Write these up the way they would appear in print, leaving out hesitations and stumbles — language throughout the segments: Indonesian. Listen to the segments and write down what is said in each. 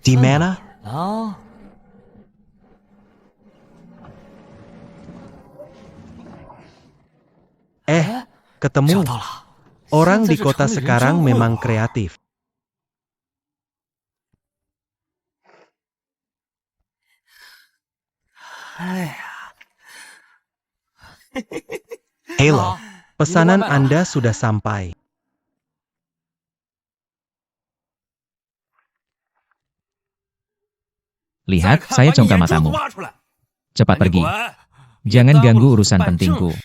Di mana? Ketemu. Orang di kota sekarang memang kreatif. Halo, pesanan Anda sudah sampai. Lihat, saya congkak matamu. Cepat pergi. Jangan ganggu urusan pentingku.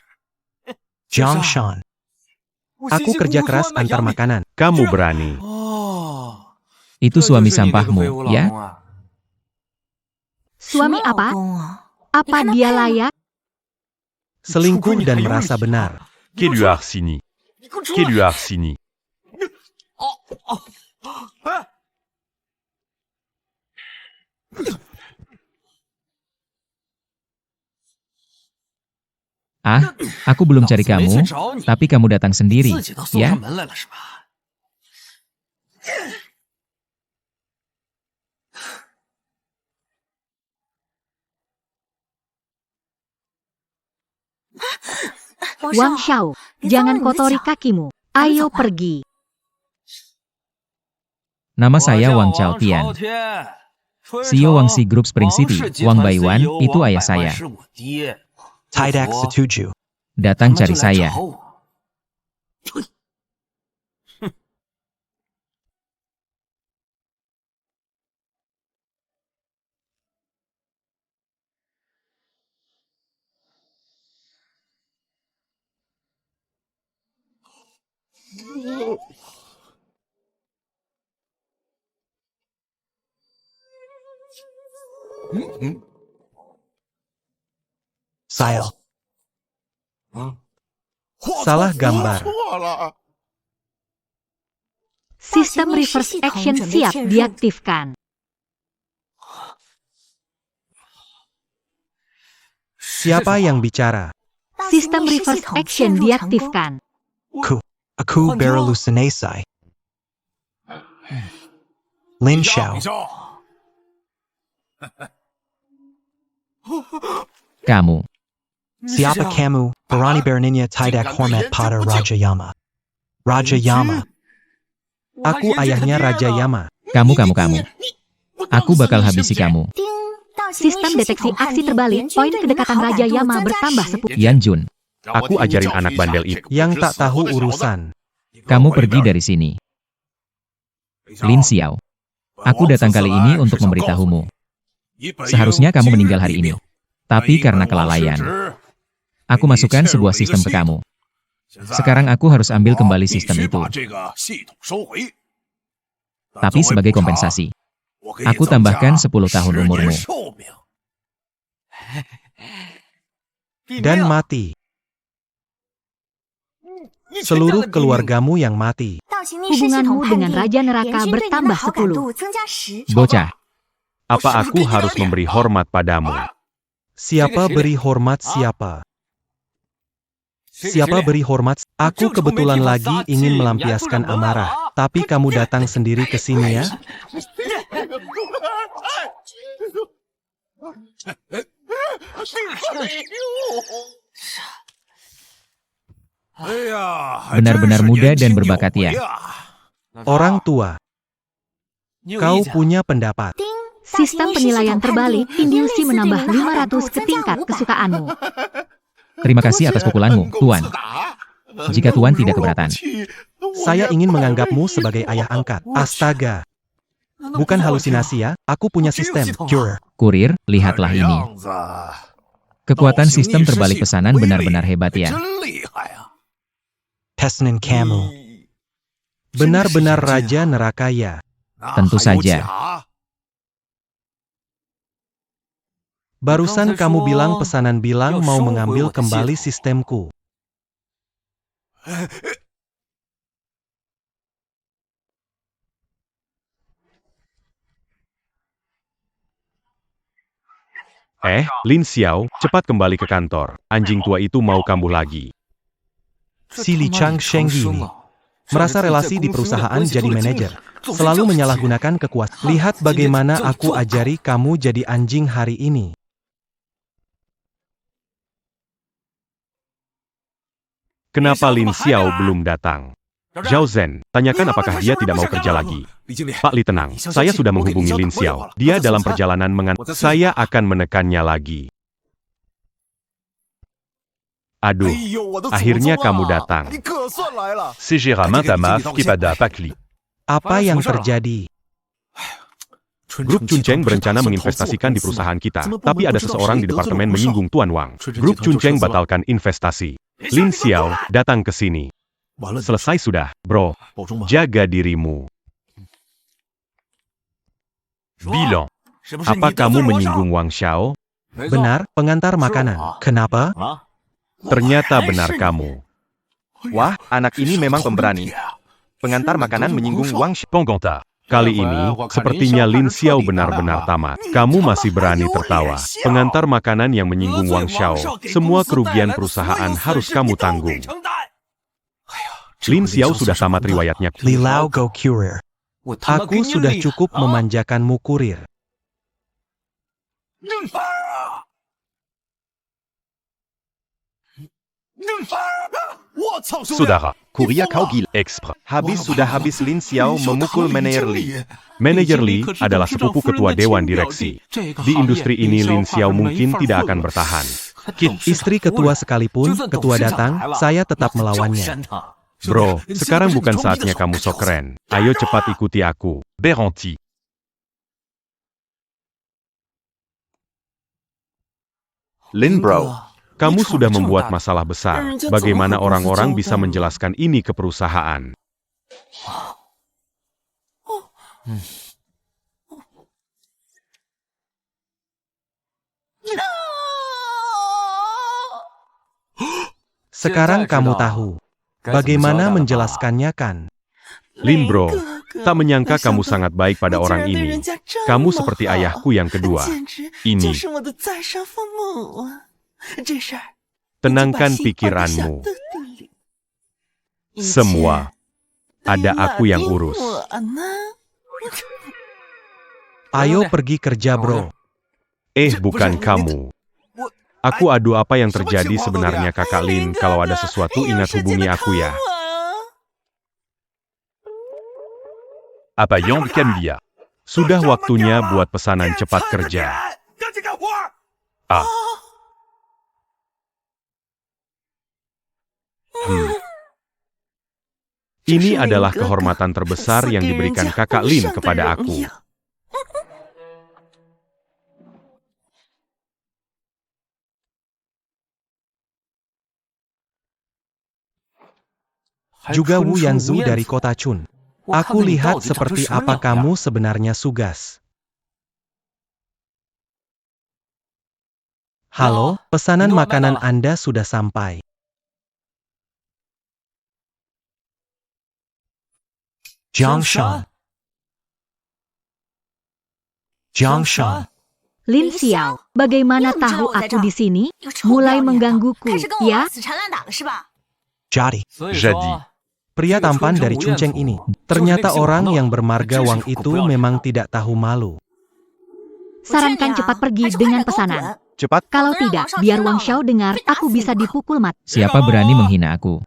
Jiang Shan. Aku kerja keras antar makanan. Kamu berani. Itu suami sampahmu, ya? Suami apa? Apa dia layak? Selingkuh dan merasa benar. Qui lui a arsini? Qui lui a arsini? Aku belum cari kamu, tapi kamu datang sendiri, ya? Wang Xiao, jangan kotori kakimu. Ayo pergi. Nama saya Wang Chao Tian. CEO Wangxi Group Spring City, Wang Baiwan, itu ayah saya. Tidak setuju. Datang cari saya. Salah gambar. Sistem reverse action siap diaktifkan. Siapa yang bicara? Sistem reverse action diaktifkan. Aku berhalusinasi. Lin Xiao. Kamu. Siapa kamu? Berani beraninya tidak hormat pada Raja Yama. Raja Yama. Aku ayahnya Raja Yama. Kamu. Aku bakal habisi kamu. Sistem deteksi aksi terbalik, poin kedekatan Raja Yama bertambah 10. Yan Jun, Aku ajarin anak bandel itu. Yang tak tahu urusan. kamu pergi dari sini. Lin Xiao, aku datang kali ini untuk memberitahumu. Seharusnya kamu meninggal hari ini. Tapi karena kelalaian, aku masukkan sebuah sistem ke kamu. Sekarang aku harus ambil kembali sistem itu. Tapi sebagai kompensasi, aku tambahkan 10 tahun umurmu. Dan mati. Seluruh keluargamu yang mati. Hubunganmu dengan Raja Neraka bertambah 10. Bocah, Apa aku harus memberi hormat padamu? Siapa beri hormat siapa? Siapa beri hormat? Aku kebetulan lagi ingin melampiaskan amarah. Tapi kamu datang sendiri ke sini ya? benar-benar muda dan berbakat ya. Orang tua, kau punya pendapat. Sistem penilaian terbalik, Indusi menambah 500 ke tingkat kesukaanmu. Terima kasih atas pukulanmu, Tuan. Jika Tuan tidak keberatan. Saya ingin menganggapmu sebagai ayah angkat. Astaga. Bukan halusinasi ya, aku punya sistem. Cure. Kurir, lihatlah ini. Kekuatan sistem terbalik pesanan benar-benar hebat ya. Pesnin kamu. Benar-benar Raja Neraka ya. Tentu saja. Barusan kamu bilang pesanan bilang mau mengambil kembali sistemku. Lin Xiao, cepat kembali ke kantor. Anjing tua itu mau kambuh lagi. Si Li Chang Sheng ini merasa relasi di perusahaan jadi manajer. selalu menyalahgunakan kekuasaan. Lihat bagaimana aku ajari kamu jadi anjing hari ini. Kenapa Lin Xiao belum datang? Zhao Zhen, tanyakan apakah dia tidak mau kerja lagi. Pak Li tenang, saya sudah menghubungi Lin Xiao. Dia dalam perjalanan saya akan menekannya lagi. Aduh, akhirnya kamu datang. C'est Gérard Tamaf qui pada Pak Li. Apa yang terjadi? Grup Chuncheng berencana menginvestasikan di perusahaan kita, tapi ada seseorang di departemen menyinggung Tuan Wang. Grup Chuncheng batalkan investasi. Lin Xiao, datang ke sini. Selesai sudah, bro. Jaga dirimu. Bilang. Apa kamu menyinggung Wang Xiao? Benar, pengantar makanan. Kenapa? Ternyata benar kamu. Wah, anak ini memang pemberani. Pengantar makanan menyinggung Wang Xiao. Penggonta. Kali ini, sepertinya Lin Xiao benar-benar tamat. Kamu masih berani tertawa. Pengantar makanan yang menyinggung Wang Xiao. Semua kerugian perusahaan harus kamu tanggung. Lin Xiao sudah tamat riwayatnya. Li Lao Go Courier. Aku sudah cukup memanjakanmu kurir. Saudara, Kuria kau gila. Expert. Sudah habis Lin Xiao memukul manajer Li. Manajer Li adalah sepupu ketua dewan direksi. Di industri ini Lin Xiao mungkin tidak akan bertahan. Istri ketua sekalipun, ketua datang, saya tetap melawannya. Bro, sekarang bukan saatnya kamu sok keren. Ayo cepat ikuti aku. Beranti. Lin bro. Kamu sudah membuat masalah besar. Bagaimana orang-orang bisa menjelaskan ini ke perusahaan? Sekarang kamu tahu. Bagaimana menjelaskannya kan? Lin bro, tak menyangka kamu sangat baik pada orang ini. Kamu seperti ayahku yang kedua. Ini. Tenangkan pikiranmu. Semua. Ada aku yang urus. Ayo pergi kerja bro. Bukan kamu. Aku adu apa yang terjadi sebenarnya kakak Lin. Kalau ada sesuatu ingat hubungi aku ya. Apa yang Camilla? Sudah waktunya buat pesanan cepat kerja. Ini adalah kehormatan terbesar yang diberikan kakak Lin kepada aku. Juga Wu Yanzu dari kota Chun. Aku lihat seperti apa kamu sebenarnya sugas. Halo, pesanan makanan Anda sudah sampai. Jiang Shan. Lin Xiao, bagaimana tahu aku di sini? Mulai menggangguku, ya? Jadi, Jadi, pria tampan dari Chuncheng ini. Ternyata orang yang bermarga Wang itu memang tidak tahu malu. Sarankan cepat pergi dengan pesanan. Cepat. Kalau tidak, biar Wang Xiao dengar, aku bisa dipukul mati. Siapa berani menghina aku?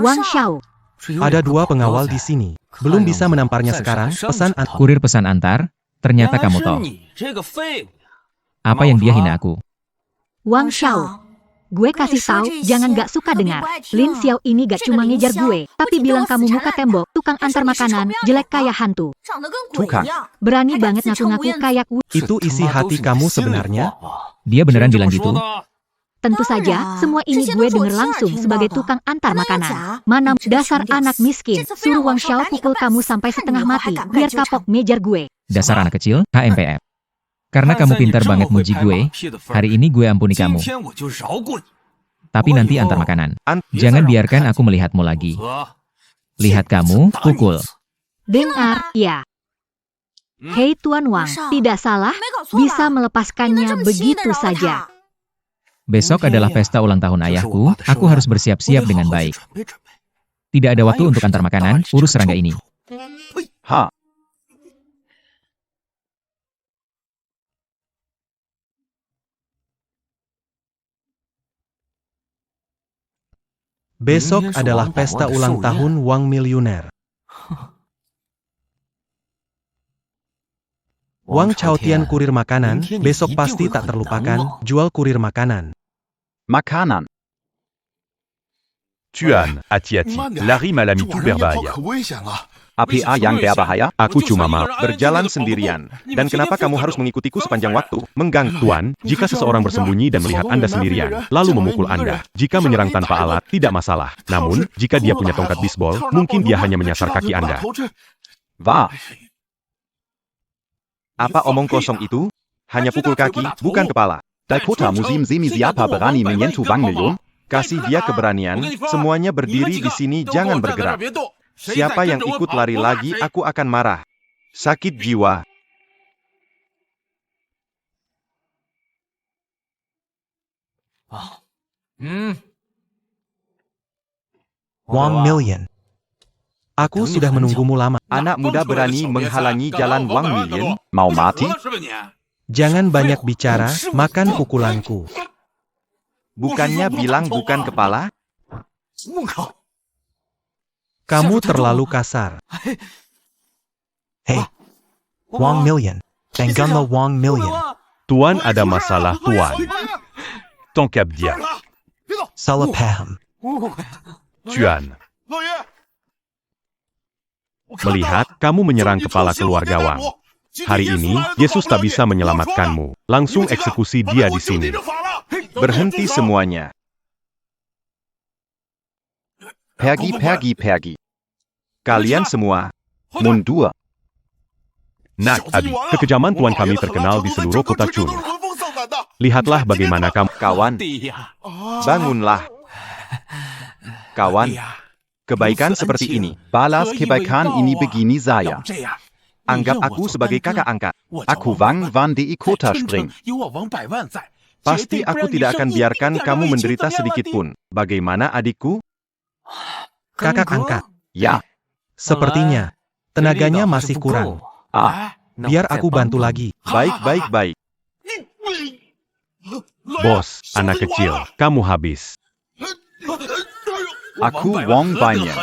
Wang Xiao, Ada 2 pengawal di sini. Belum bisa menamparnya sekarang. Kurir pesan antar, ternyata kamu toh. Apa yang dia hina aku? Wang Xiao. Gue kasih tahu, jangan gak suka dengar. Lin Xiao ini gak cuma ngejar gue, tapi bilang kamu muka tembok, tukang antar makanan, jelek kayak hantu. Tukang. Berani banget ngaku-ngaku kayak Wu. Itu isi hati kamu sebenarnya? Dia beneran bilang gitu? Tentu saja, semua ini gue denger langsung sebagai tukang antar makanan. Mana dasar anak miskin, suruh Wang Xiao pukul kamu sampai setengah mati, biar kapok ngejar gue. Dasar anak kecil, HMPF. Karena kamu pintar banget muji gue, hari ini gue ampuni kamu. Tapi nanti antar makanan. Jangan biarkan aku melihatmu lagi. Lihat kamu, pukul. Dengar, ya. Hei Tuan Wang, tidak salah, bisa melepaskannya begitu saja. Besok adalah pesta ulang tahun ayahku, aku harus bersiap-siap dengan baik. Tidak ada waktu untuk antar makanan, urus serangga ini. Ha. Besok adalah pesta ulang tahun Wang miliuner. Wang Chaotian kurir makanan, besok pasti tak terlupakan, jual kurir makanan. Makanan. Tuan, hati-hati. Lari malam itu berbahaya. APA yang berbahaya? Aku cuma mau Berjalan sendirian. Dan kenapa kamu harus mengikutiku sepanjang waktu? Mengganggu. Tuan, jika seseorang bersembunyi dan melihat Anda sendirian, lalu memukul Anda, jika menyerang tanpa alat, tidak masalah. Namun, jika dia punya tongkat bisbol, mungkin dia hanya menyasar kaki Anda. Wah. Apa omong kosong itu? Hanya pukul kaki, bukan kepala. Dakota musim semi siapa berani menyentuh Wang Miliun? Kasih dia keberanian, semuanya berdiri di sini, jangan bergerak. Siapa yang ikut lari lagi, aku akan marah. Sakit jiwa. Wang million. Aku sudah menunggumu lama. Anak muda berani menghalangi jalan Wang Miliun. Mau mati? Jangan banyak bicara, makan pukulanku. Bukannya bilang bukan kepala? Kamu terlalu kasar. Hei, Wang million. Tengganlah Wang million. Tuan ada masalah, Tuan. Tangkap dia. Salah paham. Tuan, Melihat kamu menyerang kepala keluarga Wang. Hari ini, Yesus tak bisa menyelamatkanmu. Langsung eksekusi dia di sini. Berhenti semuanya. Pergi. Kalian semua, Mundur. Nak, Abi, kekejaman Tuan kami terkenal di seluruh kota Chun. Lihatlah bagaimana kamu. kawan, bangunlah. Kawan, kebaikan seperti ini. Balas kebaikan ini begini saya. Anggap aku sebagai kakak angkat. Aku Wang Van di kota Spring. Pasti aku tidak akan biarkan kamu menderita sedikit pun. Bagaimana adikku? Kakak angkat. Ya. Sepertinya, tenaganya masih kurang. Biar aku bantu lagi. Baik. Bos, anak kecil, kamu habis. Aku Wang Banyan.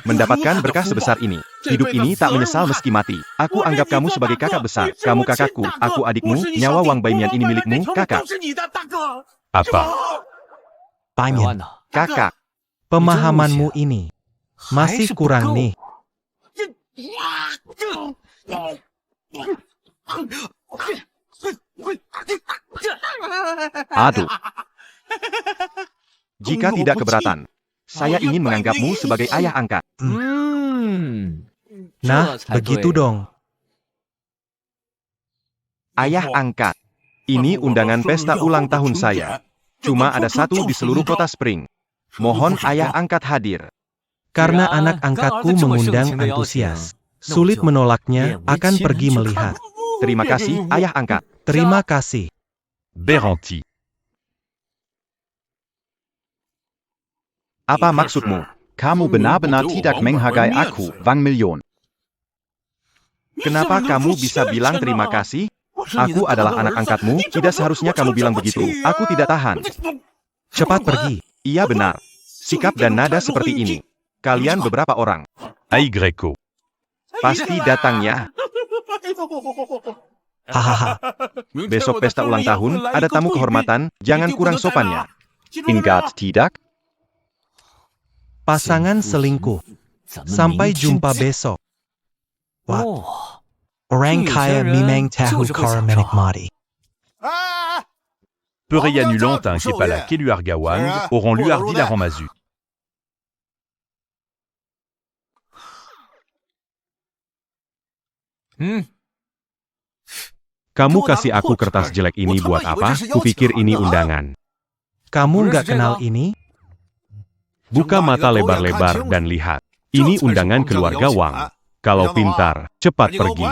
Mendapatkan berkah sebesar ini. Hidup ini tak menyesal meski mati. Aku anggap kamu sebagai kakak besar. Kamu kakakku, aku adikmu, nyawa Wang Banyan ini milikmu, kakak. Apa? Banyan, Kakak. pemahamanmu ini masih kurang nih. Aduh. Jika tidak keberatan, saya ingin menganggapmu sebagai ayah angkat. Nah, begitu dong. Ayah angkat. Ini undangan pesta ulang tahun saya. Cuma ada satu di seluruh kota Spring. Mohon ayah angkat hadir. Karena anak angkatku mengundang antusias. Sulit menolaknya, akan pergi melihat. Terima kasih, ayah angkat. Terima kasih. Beranti. Apa maksudmu? Kamu benar-benar tidak menghargai aku, Wang Miliun. Kenapa kamu bisa bilang terima kasih? Aku adalah anak angkatmu, tidak seharusnya kamu bilang begitu. Aku tidak tahan. Cepat pergi. Iya benar. Sikap dan nada seperti ini. Kalian beberapa orang. Ai Greco. Pasti datangnya. Hahaha. Besok pesta ulang tahun, ada tamu kehormatan, jangan kurang sopannya. Ingat tidak? Pasangan selingkuh. Sampai jumpa besok. What? Orang kaya memang tahu cara menikmati. Perey Annulantin Kepala Keluarga auront lui hardi la ramazu. Kamu kasih aku kertas jelek ini buat apa? Kupikir ini undangan. Kamu nggak kenal ini? Buka mata lebar-lebar dan lihat. Ini undangan keluarga Wang. Kalau pintar, cepat pergi.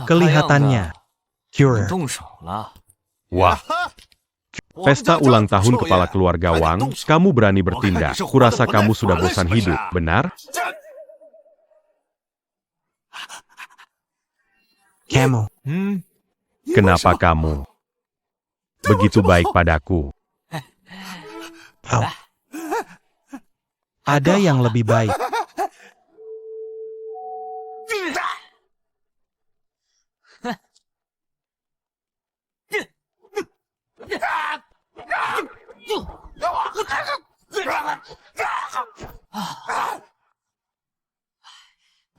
Kelihatannya. Cure. Wah. Pesta ulang tahun kepala keluarga Wang, kamu berani bertindak. Kurasa kamu sudah bosan hidup, benar? Kamu. Kenapa kamu begitu baik padaku? Oh. Ada yang lebih baik.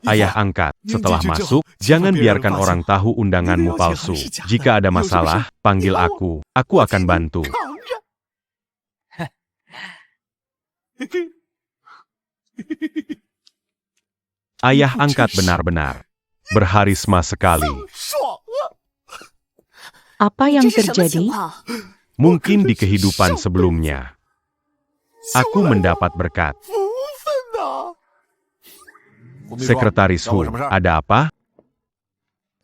Ayah angkat, setelah masuk, jangan biarkan orang tahu undanganmu palsu. Jika ada masalah, panggil aku. Aku akan bantu. Ayah angkat benar-benar berharisma sekali. Apa yang terjadi? Mungkin di kehidupan sebelumnya, aku mendapat berkat. Sekretaris Hu, ada apa?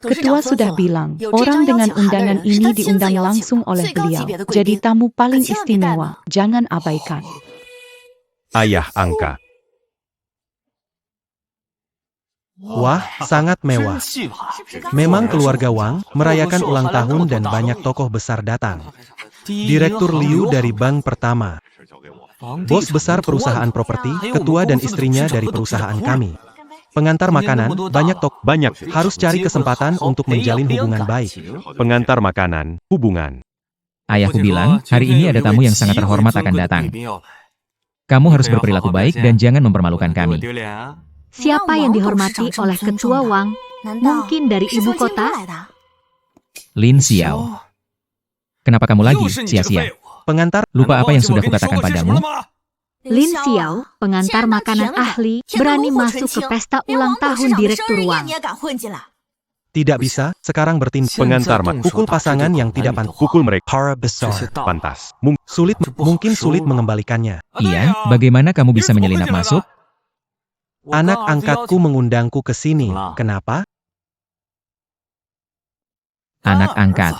Ketua sudah bilang, orang dengan undangan ini diundang langsung oleh beliau. Jadi tamu paling istimewa, jangan abaikan. Ayah angkat. Wah, sangat mewah. Memang keluarga Wang merayakan ulang tahun dan banyak tokoh besar datang. Direktur Liu dari bank pertama, bos besar perusahaan properti, ketua dan istrinya dari perusahaan kami. Pengantar makanan, banyak, harus cari kesempatan untuk menjalin hubungan baik. Pengantar makanan, hubungan. Ayahku bilang, hari ini ada tamu yang sangat terhormat akan datang. Kamu harus berperilaku baik dan jangan mempermalukan kami. Siapa yang dihormati oleh Ketua Wang? Mungkin dari ibu kota? Lin Xiao. Kenapa kamu lagi, sia-sia? Pengantar, Lupa apa yang sudah kukatakan padamu? Lin Xiao, pengantar makanan ahli, berani masuk ke pesta ulang tahun Direktur Wang. tidak bisa, sekarang bertindak. Pengantar Pukul pasangan yang tidak pantas. Pukul mereka. Para besar. Pantas. Mungkin sulit mengembalikannya. Iya, bagaimana kamu bisa menyelinap masuk? Anak angkatku mengundangku ke sini. Kenapa? Anak angkat.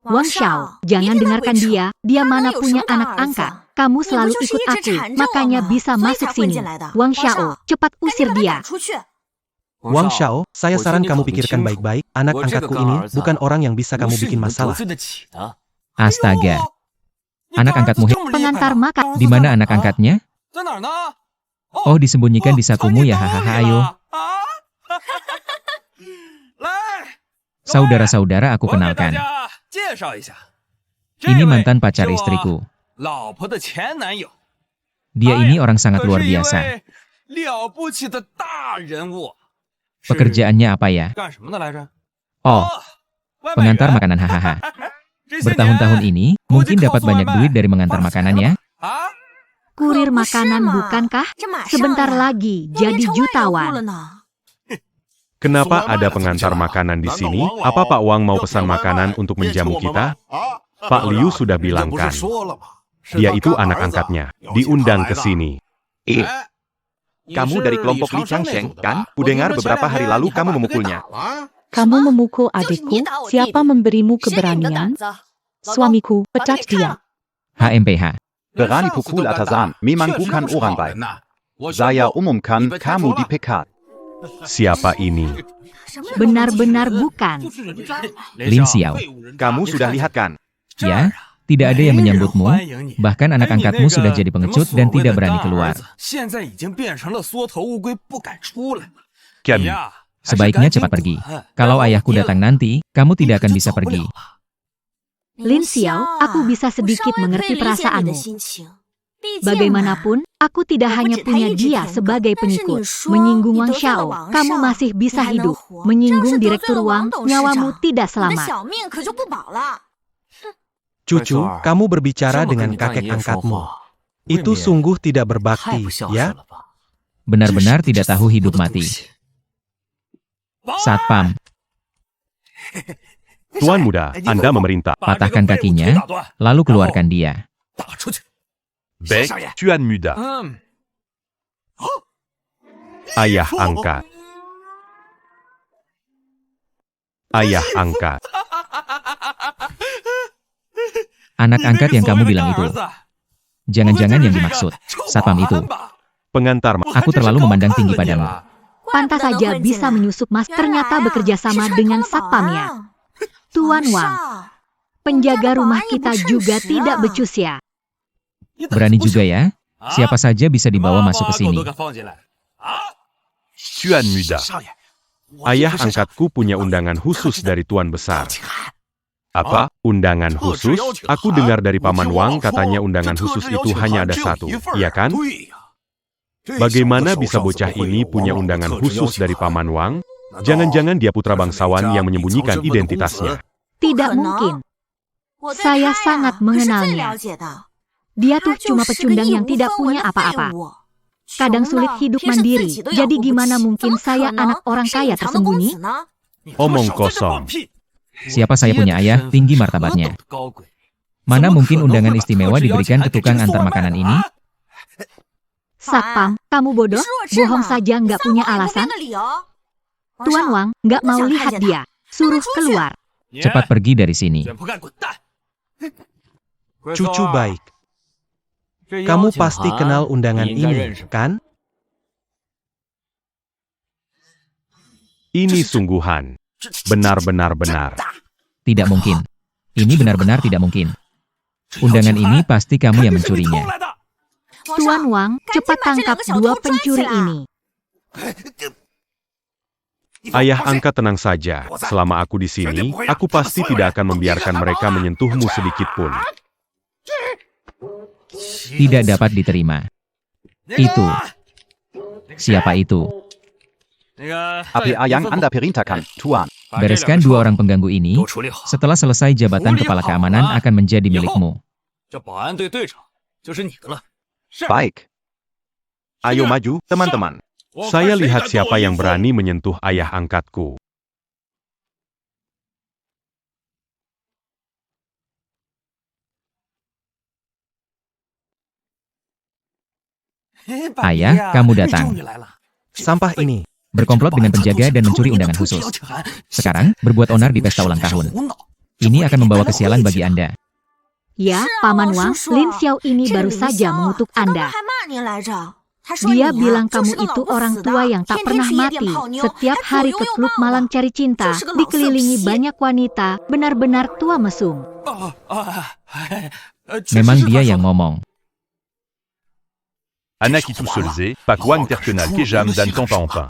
Wang Xiao, jangan dengarkan dia. Dia mana punya anak angkat. Kamu selalu ikut aku, makanya bisa masuk sini. Wang Xiao, cepat usir dia. Wang Xiao, saya saran kamu pikirkan baik-baik. Anak angkatku ini bukan orang yang bisa kamu bikin masalah. Astaga. Anak angkatmu Pengantar makan. Di mana anak angkatnya? Oh, disembunyikan di sakumu ya, hahaha, ayo. Saudara-saudara, aku kenalkan. Ini mantan pacar istriku. Dia ini orang sangat luar biasa. Pekerjaannya apa ya? Oh, pengantar makanan, hahaha. Bertahun-tahun ini, mungkin dapat banyak duit dari mengantar makanan ya? Kurir makanan bukankah? Sebentar lagi jadi jutawan. Kenapa ada pengantar makanan di sini? Apa Pak Wang mau pesan makanan untuk menjamu kita? Pak Liu sudah bilangkan. Dia itu anak angkatnya. Diundang ke sini. Kamu dari kelompok Li Changsheng, kan? Kudengar beberapa hari lalu kamu memukulnya. Kamu memukul adikku, siapa memberimu keberanian? Suamiku, pecat dia. HMPH. Berani pukul atasan, memang bukan orang baik. Saya umumkan kamu dipecat. Siapa ini? Benar-benar bukan. Lin Xiao. Kamu sudah lihat kan? Ya, tidak ada yang menyambutmu. Bahkan anak angkatmu sudah jadi pengecut dan tidak berani keluar. Kian, Sebaiknya cepat pergi. Kalau ayahku datang nanti, kamu tidak akan bisa pergi. Lin Xiao, aku bisa sedikit mengerti perasaanmu. Bagaimanapun, aku tidak hanya punya dia sebagai pengikut. Menyinggung Wang Xiao, kamu masih bisa hidup. Menyinggung Direktur Wang, nyawamu tidak selamat. Cucu, kamu berbicara dengan kakek angkatmu. Itu sungguh tidak berbakti, ya? Benar-benar tidak tahu hidup mati. Satpam, Tuan muda, Anda memerintah. patahkan kakinya, lalu keluarkan dia. Bec, Tuan muda. Ayah angkat. Ayah angkat. Anak angkat yang kamu bilang itu. Jangan-jangan yang dimaksud. Satpam itu. Pengantar Aku terlalu memandang tinggi padamu. Pantas saja bisa menyusup Mas, ternyata bekerja sama dengan satpamnya. Tuan Wang, penjaga rumah kita juga tidak becus ya. Berani juga ya? Siapa saja bisa dibawa masuk ke sini. Tuan Muda. Ayah angkatku punya undangan khusus dari Tuan Besar. Apa? Undangan khusus? Aku dengar dari Paman Wang katanya undangan khusus itu hanya ada satu, iya kan? Bagaimana bisa bocah ini punya undangan khusus dari Paman Wang? Jangan-jangan dia putra bangsawan yang menyembunyikan identitasnya. Tidak mungkin. Saya sangat mengenalnya. Dia tuh cuma pecundang yang tidak punya apa-apa. Kadang sulit hidup mandiri, jadi gimana mungkin saya anak orang kaya tersembunyi? Omong kosong. Siapa saya punya ayah, tinggi martabatnya. Mana mungkin undangan istimewa diberikan ke tukang antar makanan ini? Satpam, kamu bodoh, bohong saja nggak punya alasan. Tuan Wang, nggak mau lihat dia. Suruh keluar. Cepat pergi dari sini. Cucu baik. Kamu pasti kenal undangan ini, kan? Ini sungguhan. Benar-benar. Tidak mungkin. Ini benar-benar tidak mungkin. Undangan ini pasti kamu yang mencurinya. Tuan Wang, cepat tangkap dua pencuri ini. Ayah angkat, tenang saja. Selama aku di sini, aku pasti tidak akan membiarkan mereka menyentuhmu sedikit pun. Tidak dapat diterima. Itu. Siapa itu? Apa yang Anda perintahkan, Tuan? Bereskan dua orang pengganggu ini. Setelah selesai, jabatan kepala keamanan akan menjadi milikmu. Baik. Ayo maju, teman-teman. Saya lihat siapa yang berani menyentuh ayah angkatku. Ayah, kamu datang. Sampah ini. Berkomplot dengan penjaga dan mencuri undangan khusus. Sekarang, berbuat onar di pesta ulang tahun. Ini akan membawa kesialan bagi Anda. Ya, Paman Wang, Lin Xiao ini baru saja mengutuk Anda. Dia bilang kamu itu orang tua yang tak pernah mati. Setiap hari ke klub malam cari cinta, dikelilingi banyak wanita, benar-benar tua mesum. Memang dia yang ngomong. Anaki Toussolze, Pak Wang Terkenal Kejam Dan Tampa-Ompa.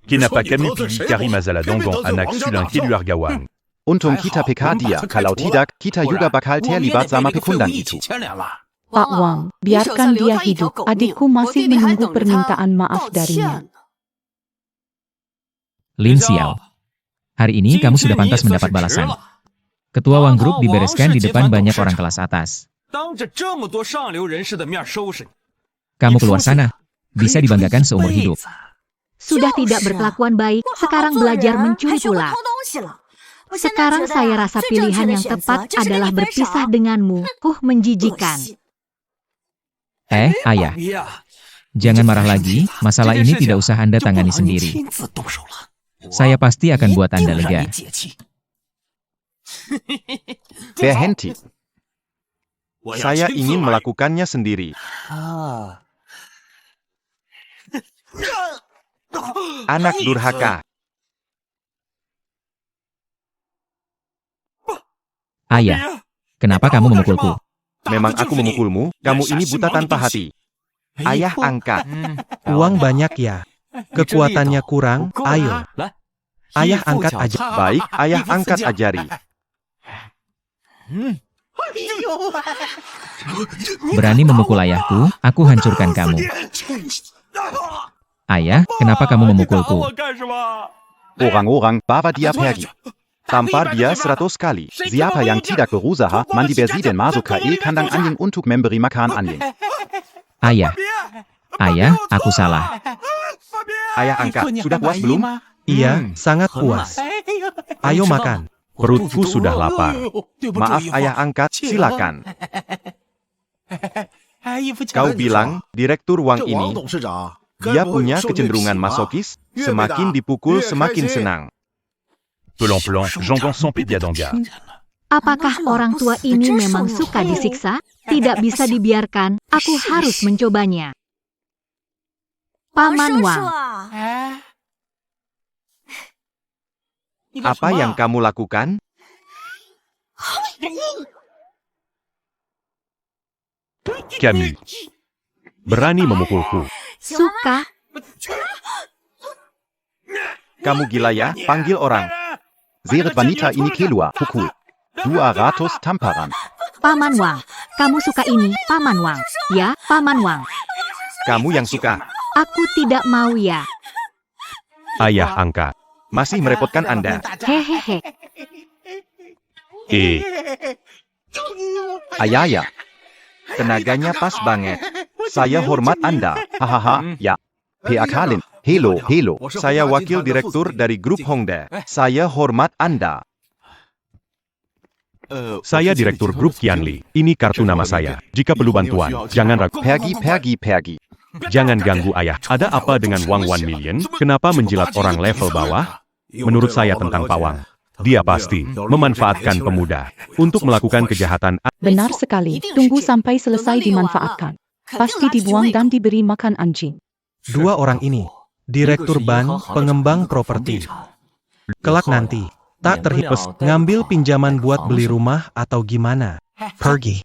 Kenapa kami pilih Kari Mazala Dongong Anak Sulang Keluar Gawang. Untung kita PK dia, kalau tidak, kita juga bakal terlibat sama pekundan itu. Pak Wang, biarkan dia hidup. Adikku masih menunggu permintaan maaf darinya. Lin Xiao. Hari ini kamu sudah pantas mendapat balasan. Ketua Wang Group dibereskan di depan banyak orang kelas atas. Kamu keluar sana. Bisa dibanggakan seumur hidup. Sudah tidak berkelakuan baik, sekarang belajar mencuri pula. Sekarang saya rasa pilihan yang tepat adalah berpisah denganmu. Menjijikan. Ayah. Jangan marah lagi, masalah ini tidak usah Anda tangani sendiri. Saya pasti akan buat Anda lega. Berhenti. Saya ingin melakukannya sendiri. Anak durhaka. Ayah, kenapa kamu memukulku? Memang aku memukulmu, kamu ini buta tanpa hati. Ayah angkat. Uang banyak ya. Kekuatannya kurang, ayo. Ayah angkat aja. Baik, ayah angkat ajari. Berani memukul ayahku, aku hancurkan kamu. Ayah, kenapa kamu memukulku? Orang-orang, bawa dia pergi. Tampar dia 100 kali. Siapa yang tidak berusaha, mandi bersih dan masuk ke kandang anjing untuk memberi makan anjing. Ayah, aku salah. Ayah angkat, sudah puas belum? Iya, sangat puas. Ayo makan. Perutku sudah lapar. Maaf ayah angkat, silakan. Kau bilang, Direktur Wang ini, dia punya kecenderungan masokis, semakin dipukul semakin senang. Pelan-pelan, jambon sans pédiadanga. Apakah orang tua ini memang suka disiksa? Tidak bisa dibiarkan, aku harus mencobanya. Paman Wang, Apa yang kamu lakukan? Camille. Berani memukulku. Suka. Kamu gila ya? Panggil orang. Seret wanita ini keluar, pukul. Dua ratus tamparan. Paman Wang. Kamu suka ini, Paman Wang. Ya, Paman Wang. Kamu yang suka. Aku tidak mau ya. Ayah angkat. Masih merepotkan Anda. Hehehe. Ayah. Tenaganya pas banget. Saya hormat Anda. Hahaha, ya. PAK Lin. Hello. Saya wakil direktur dari grup Hongdae. Saya hormat Anda. Saya direktur grup Qianli. Ini kartu nama saya. Jika perlu bantuan, jangan ragu. Pergi. Jangan ganggu ayah. Ada apa dengan Wang 1 million? Kenapa menjilat orang level bawah? Menurut saya tentang Pawang, dia pasti memanfaatkan pemuda untuk melakukan kejahatan. Benar sekali, tunggu sampai selesai dimanfaatkan. Pasti dibuang dan diberi makan anjing. Dua orang ini, direktur bank, pengembang properti. Kelak nanti, tak terhitung ngambil pinjaman buat beli rumah atau gimana. Pergi.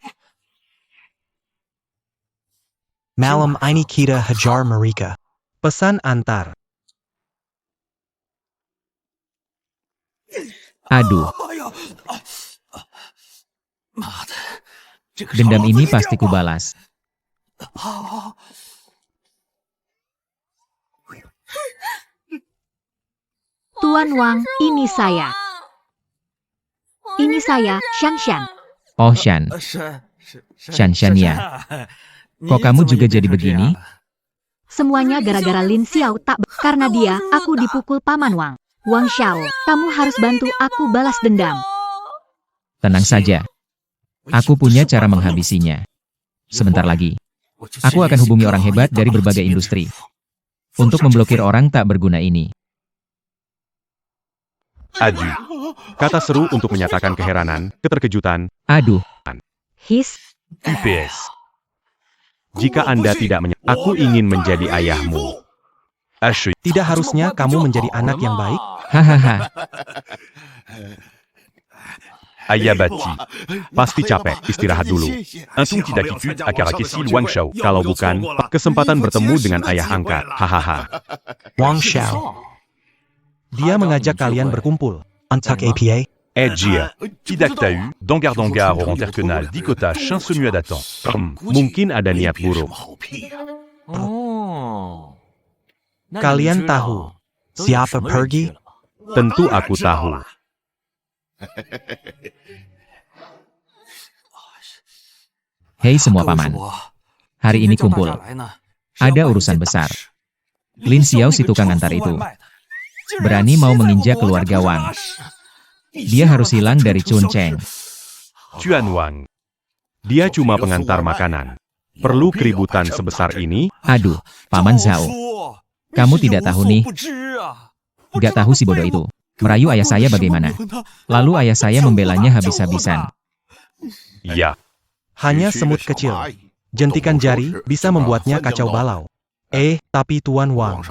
Malam ini kita hajar mereka. Pesan antar. Aduh. Dendam ini pasti kubalas. Tuan Wang, ini saya. Ini saya, Shan. Oh Shan. Shan ya. Kok kamu juga jadi begini? Semuanya gara-gara Lin Xiao tak karena dia, aku dipukul Paman Wang. Wang Xiao, kamu harus bantu aku balas dendam. Tenang saja. Aku punya cara menghabisinya. Sebentar lagi. Aku akan hubungi orang hebat dari berbagai industri. Untuk memblokir orang tak berguna ini. Aju. Kata seru untuk menyatakan keheranan, keterkejutan. Aduh. His. UPS. Jika Anda tidak aku ingin menjadi ayahmu. Ashley. Tidak harusnya kamu menjadi anak yang baik. Hahaha. Ayah Bati. Pasti capek, istirahat dulu. Untung tidak gitu, akarakisi Wang Xiao. Kalau bukan, kesempatan bertemu dengan ayah angkat. Hahaha. Wang Xiao. Dia mengajak kalian berkumpul. Untuk APA. Jia. Tidak tahu, Dangar orang terkenal di kota Shansemua datang. Mungkin ada niat buruk. Kalian tahu siapa pergi? Tentu aku tahu. Hei semua paman. Hari ini kumpul. Ada urusan besar. Lin Xiao si tukang antar itu. Berani mau menginjak keluarga Wang. Dia harus hilang dari Chun Cheng. Chuan Wang. Dia cuma pengantar makanan. Perlu keributan sebesar ini? Aduh, Paman Zhao. Kamu tidak tahu nih. Gak tahu si bodoh itu. Merayu ayah saya bagaimana. Lalu ayah saya membelanya habis-habisan. Ya. Hanya semut kecil. Jentikan jari bisa membuatnya kacau balau. Tapi Tuan Wang.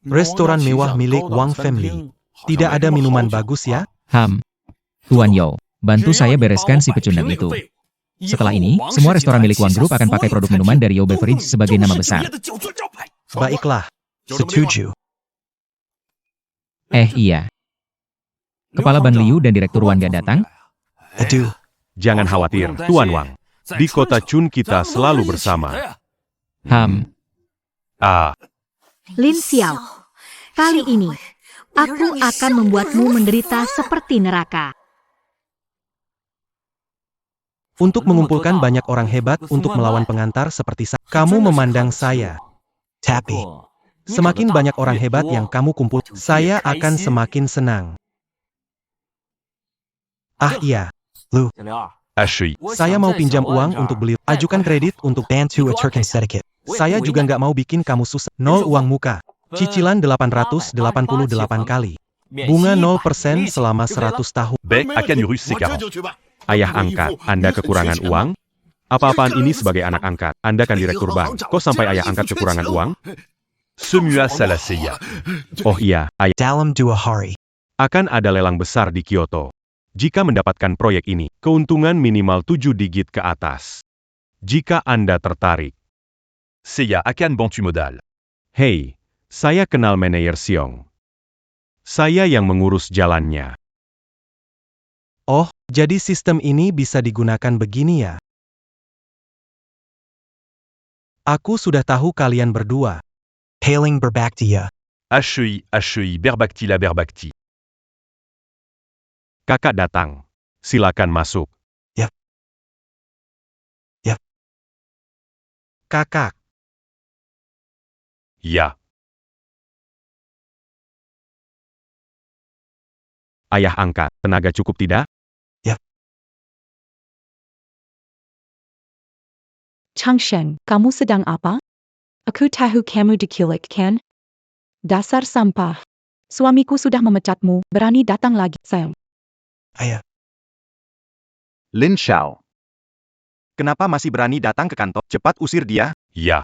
Restoran mewah milik Wang Family. Tidak ada minuman bagus ya? Tuan Yao, bantu saya bereskan si pecundang itu. Setelah ini, semua restoran milik Wang Group akan pakai produk minuman dari Yao Beverage sebagai nama besar. Baiklah. Setuju. Iya. Kepala Ban Liu dan Direktur Wan gak datang? Aduh. Jangan khawatir, Tuan Wang. Di kota Chun kita selalu bersama. Lin Xiao. Kali ini, aku akan membuatmu menderita seperti neraka. Untuk mengumpulkan banyak orang hebat untuk melawan pengantar seperti saya. Kamu memandang saya. Tapi, semakin banyak orang hebat yang kamu kumpul, saya akan semakin senang. Iya. Lu. Ashley. Saya mau pinjam uang untuk beli. Ajukan kredit untuk bantu a Turkish sedikit. Saya juga nggak mau bikin kamu susah. 0 uang muka. Cicilan 888 kali. Bunga 0% selama 100 tahun. Baik, akan urus sekarang. Ayah angkat, Anda kekurangan uang? Apa-apaan ini sebagai anak angkat? Anda kan direktur bank. Kok sampai ayah angkat kekurangan uang? Semua salah saya. Oh iya, ayah. Dalam 2 hari. Akan ada lelang besar di Kyoto. Jika mendapatkan proyek ini, keuntungan minimal 7 digit ke atas. Jika Anda tertarik. Seiya akan bantu modal. Hei, saya kenal manajer Xiong. Saya yang mengurus jalannya. Oh, jadi sistem ini bisa digunakan begini ya? Aku sudah tahu kalian berdua. Hailing berbaktia. HEI Berbakti la Berbakti. Kakak datang. Silakan masuk. Yap. Kakak. Ya. Ayah angkat, tenaga cukup tidak? Changsheng, kamu sedang apa? Aku tahu kamu diculik, kan? Dasar sampah. Suamiku sudah memecatmu, berani datang lagi, sayang. Ayah. Lin Xiao. Kenapa masih berani datang ke kantor? Cepat usir dia. Ya.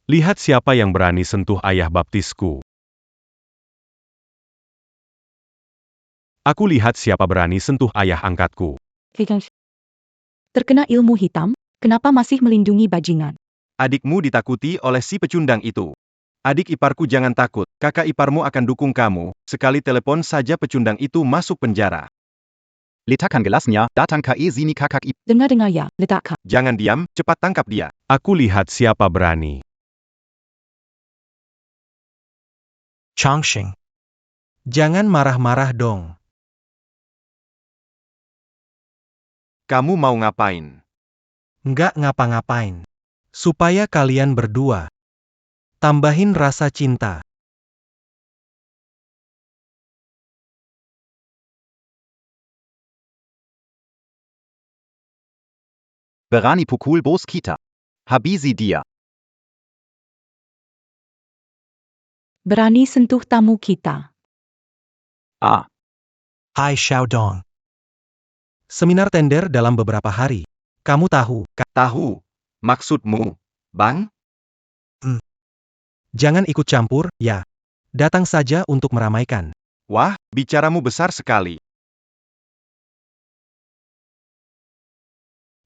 Lihat siapa yang berani sentuh ayah baptisku. Aku lihat siapa berani sentuh ayah angkatku. Terkena ilmu hitam, kenapa masih melindungi bajingan? Adikmu ditakuti oleh si pecundang itu. Adik iparku jangan takut, kakak iparmu akan dukung kamu. Sekali telepon saja pecundang itu masuk penjara. Letakkan gelasnya, datang ke sini kakak ip. Dengar-dengar ya, letakkan. Jangan diam, cepat tangkap dia. Aku lihat siapa berani. Changsheng. Jangan marah-marah dong. Kamu mau ngapain? Nggak ngapa-ngapain. Supaya kalian berdua. Tambahin rasa cinta. Berani pukul bos kita. Habisi dia. Berani sentuh tamu kita. Ah, Hai Xiaodong. Seminar tender dalam beberapa hari. Kamu tahu, Tahu. Maksudmu, Bang? jangan ikut campur, ya. Datang saja untuk meramaikan. Wah, bicaramu besar sekali.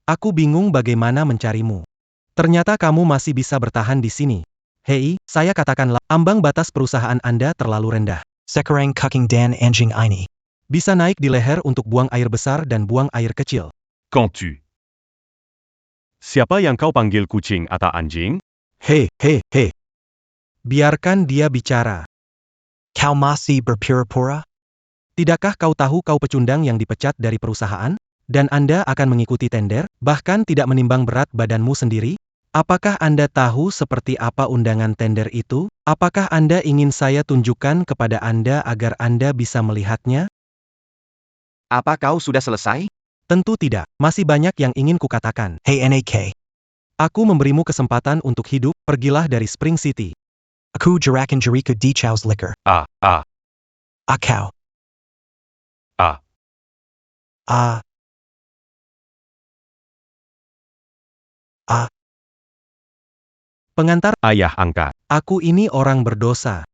Aku bingung bagaimana mencarimu. Ternyata kamu masih bisa bertahan di sini. Hei, saya katakanlah, ambang batas perusahaan Anda terlalu rendah. Sekarang kaking dan anjing ini. Bisa naik di leher untuk buang air besar dan buang air kecil. Quand tu. Siapa yang kau panggil kucing atau anjing? He. Biarkan dia bicara. Kau masih berpura-pura? Tidakkah kau tahu kau pecundang yang dipecat dari perusahaan? Dan Anda akan mengikuti tender, bahkan tidak menimbang berat badanmu sendiri? Apakah Anda tahu seperti apa undangan tender itu? Apakah Anda ingin saya tunjukkan kepada Anda agar Anda bisa melihatnya? Apa kau sudah selesai? Tentu tidak, masih banyak yang ingin kukatakan. Hey NAK. Aku memberimu kesempatan untuk hidup, pergilah dari Spring City. Aku jerakan jeriku di Chow's Liquor. Akau. Pengantar, Ayah angkat. aku ini orang berdosa.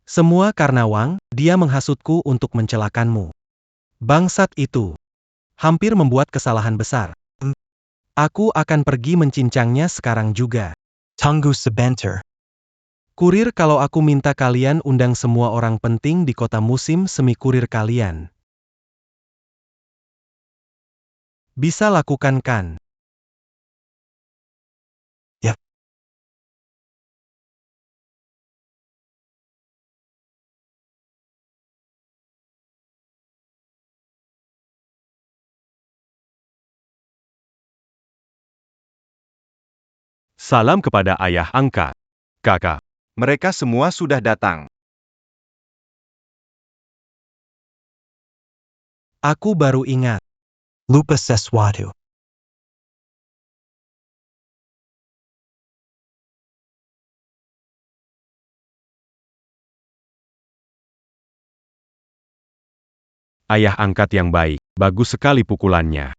Semua karena Wang, dia menghasutku untuk mencelakanmu. Bangsat itu. Hampir membuat kesalahan besar. Aku akan pergi mencincangnya sekarang juga. Tunggu sebentar. Kurir kalau aku minta kalian undang semua orang penting di kota musim semi kurir kalian. Bisa lakukan kan? Ya. Salam kepada ayah angkat. Kakak. Mereka semua sudah datang. Aku baru ingat. Lupa sesuatu. Ayah angkat yang baik. Bagus sekali pukulannya.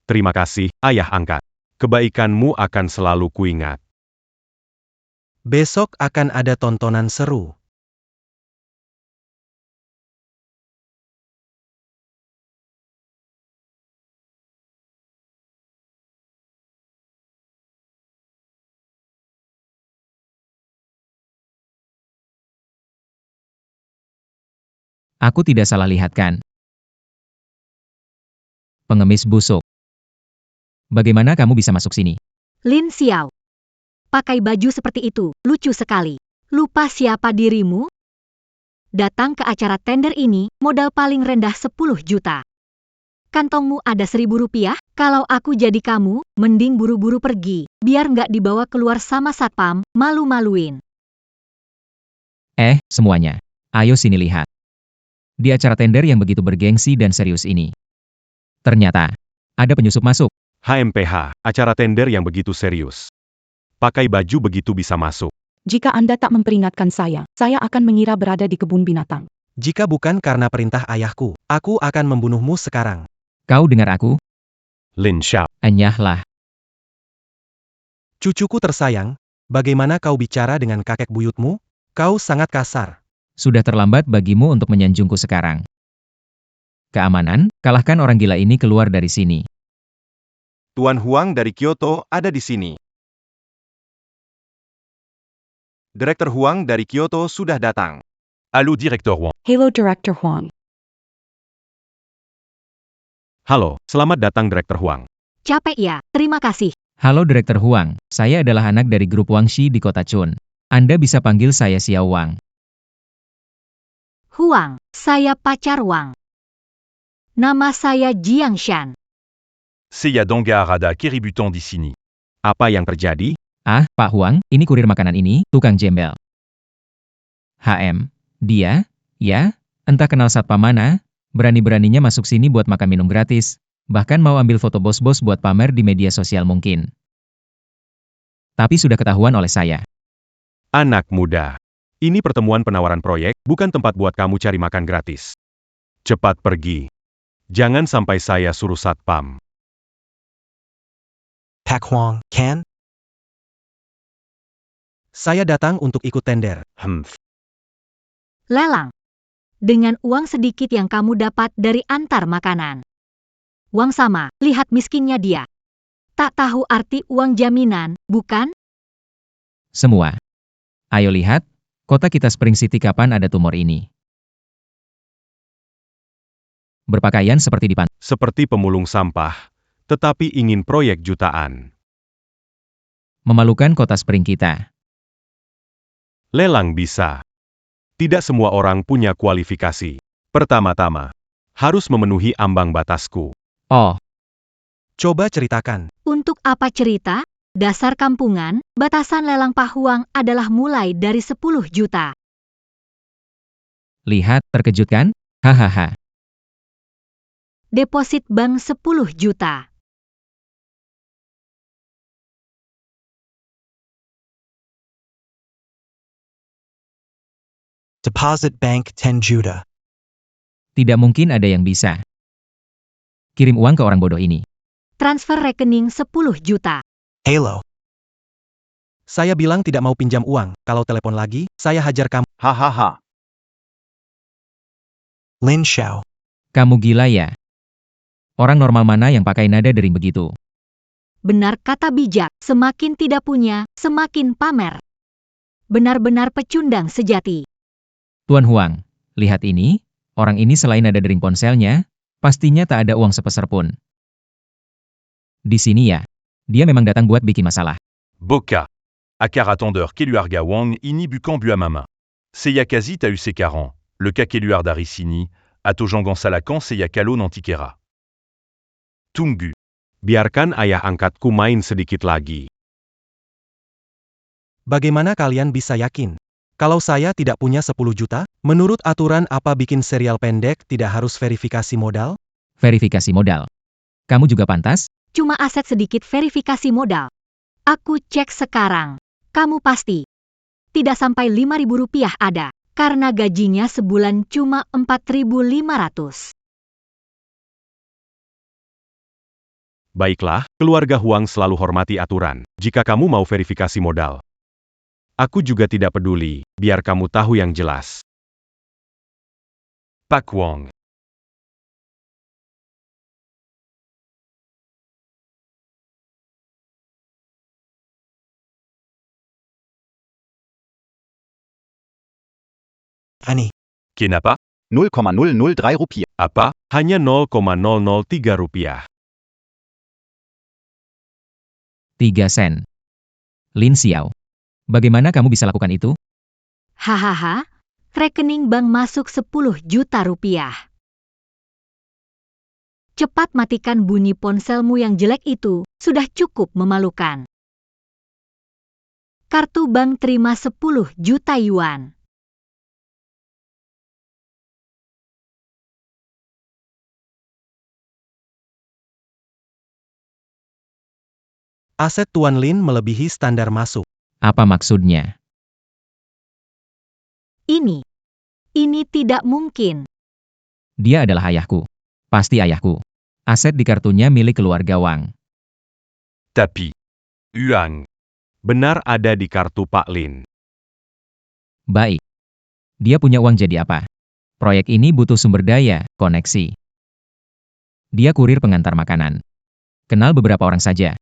Terima kasih, ayah angkat. Kebaikanmu akan selalu kuingat. Besok akan ada tontonan seru. Aku tidak salah lihat kan? Pengemis busuk. Bagaimana kamu bisa masuk sini? Lin Xiao. Pakai baju seperti itu, lucu sekali. Lupa siapa dirimu? Datang ke acara tender ini, modal paling rendah 10 juta. Kantongmu ada 1.000 rupiah? Kalau aku jadi kamu, mending buru-buru pergi, biar nggak dibawa keluar sama satpam, malu-maluin. Semuanya. Ayo sini lihat. Di acara tender yang begitu bergengsi dan serius ini. Ternyata, ada penyusup masuk. HMPH, acara tender yang begitu serius. Pakai baju begitu bisa masuk. Jika Anda tak memperingatkan saya akan mengira berada di kebun binatang. Jika bukan karena perintah ayahku, aku akan membunuhmu sekarang. Kau dengar aku? Lin Xiao. Enyahlah. Cucuku tersayang, bagaimana kau bicara dengan kakek buyutmu? Kau sangat kasar. Sudah terlambat bagimu untuk menyanjungku sekarang. Keamanan, kalahkan orang gila ini keluar dari sini. Tuan Huang dari Kyoto ada di sini. Direktur Huang dari Kyoto sudah datang. Allô, Directeur Wang. Hello Director Huang. Halo, selamat datang Direktur Huang. Capek ya, terima kasih. Halo Direktur Huang, saya adalah anak dari grup Wangxi di kota Chun. Anda bisa panggil saya Xiao Wang. Huang, saya pacar Wang. Nama saya Jiang Shan. Seiya Danga Arada Keributan di sini. Apa yang terjadi? Pak Huang, ini kurir makanan ini, tukang jembel. Dia, ya, entah kenal satpam mana, berani-beraninya masuk sini buat makan minum gratis, bahkan mau ambil foto bos-bos buat pamer di media sosial mungkin. Tapi sudah ketahuan oleh saya. Anak muda. Ini pertemuan penawaran proyek, bukan tempat buat kamu cari makan gratis. Cepat pergi. Jangan sampai saya suruh satpam. Pak Huang, Ken? Saya datang untuk ikut tender. Lelang. Dengan uang sedikit yang kamu dapat dari antar makanan. Uang sama, lihat miskinnya dia. Tak tahu arti uang jaminan, bukan? Semua. Ayo lihat, kota kita Spring City kapan ada tumor ini. Berpakaian seperti di pantai. Seperti pemulung sampah, tetapi ingin proyek jutaan. Memalukan kota Spring kita. Lelang bisa. Tidak semua orang punya kualifikasi. Pertama-tama, harus memenuhi ambang batasku. Oh, Coba ceritakan. Untuk apa cerita? Dasar kampungan, batasan lelang Pak Huang adalah mulai dari 10 juta. lihat, terkejut kan? Hahaha. Deposit bank 10 juta. Deposit bank 10 juta. Tidak mungkin ada yang bisa. Kirim uang ke orang bodoh ini. Transfer rekening 10 juta. Halo. Saya bilang tidak mau pinjam uang. Kalau telepon lagi, saya hajar kamu. Hahaha. Lin Xiao. Kamu gila ya? Orang normal mana yang pakai nada dering begitu? Benar kata bijak, semakin tidak punya, semakin pamer. Benar-benar pecundang sejati. Tuan Huang, lihat ini. Orang ini selain ada dering ponselnya, pastinya tak ada uang sepeser pun. Di sini ya. Dia memang datang buat bikin masalah. Boka. Akar attendeur Keluarga Wang ini bukan bu à ma main. Seiya Kazi ta eu ses 40. Le Kakeluar d'Arissini, Atojangan Salakan Seiya Kalo Nantikera. Tunggu. Biarkan ayah angkatku main sedikit lagi. Bagaimana kalian bisa yakin? Kalau saya tidak punya 10 juta, menurut aturan apa bikin serial pendek tidak harus verifikasi modal? Verifikasi modal. Kamu juga pantas? Cuma aset sedikit verifikasi modal. Aku cek sekarang. Kamu pasti tidak sampai 5.000 rupiah ada, karena gajinya sebulan cuma 4.500. Baiklah, keluarga Huang selalu hormati aturan. Jika kamu mau verifikasi modal, aku juga tidak peduli, biar kamu tahu yang jelas. Pak Wang. Aneh. Kenapa? 0,003 rupiah. Apa? Hanya 0,003 rupiah. 3 sen. Lin Xiao. Bagaimana kamu bisa lakukan itu? Hahaha, rekening bank masuk 10 juta rupiah. Cepat matikan bunyi ponselmu yang jelek itu, sudah cukup memalukan. Kartu bank terima 10 juta yuan. Aset Tuan Lin melebihi standar masuk. Apa maksudnya? Ini tidak mungkin. Dia adalah ayahku. Pasti ayahku. Aset di kartunya milik keluarga Wang. Tapi. Yuan. Benar ada di kartu Pak Lin. Baik. Dia punya uang jadi apa? Proyek ini butuh sumber daya, koneksi. Dia kurir pengantar makanan. Kenal beberapa orang saja.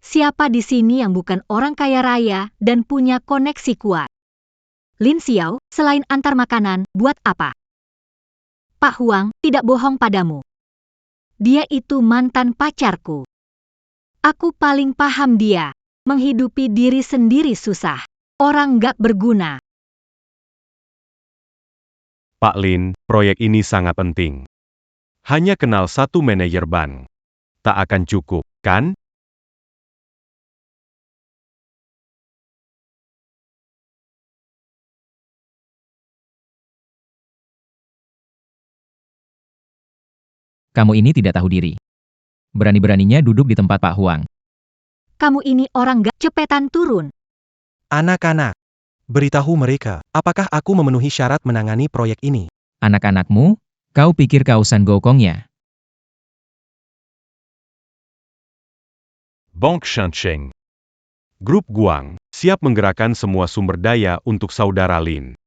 Siapa di sini yang bukan orang kaya raya dan punya koneksi kuat? Lin Xiao, selain antar makanan, buat apa? Pak Huang tidak bohong padamu. Dia itu mantan pacarku. Aku paling paham dia. Menghidupi diri sendiri susah. Orang gak berguna. Pak Lin, proyek ini sangat penting. Hanya kenal satu manajer bank. Tak akan cukup, kan? Kamu ini tidak tahu diri. Berani-beraninya duduk di tempat Pak Huang. Kamu ini orang gak cepetan turun. Anak-anak, beritahu mereka, apakah aku memenuhi syarat menangani proyek ini? Anak-anakmu, kau pikir kausan gokongnya? Bank Shenzhen. Grup Guang, siap menggerakkan semua sumber daya untuk saudara Lin.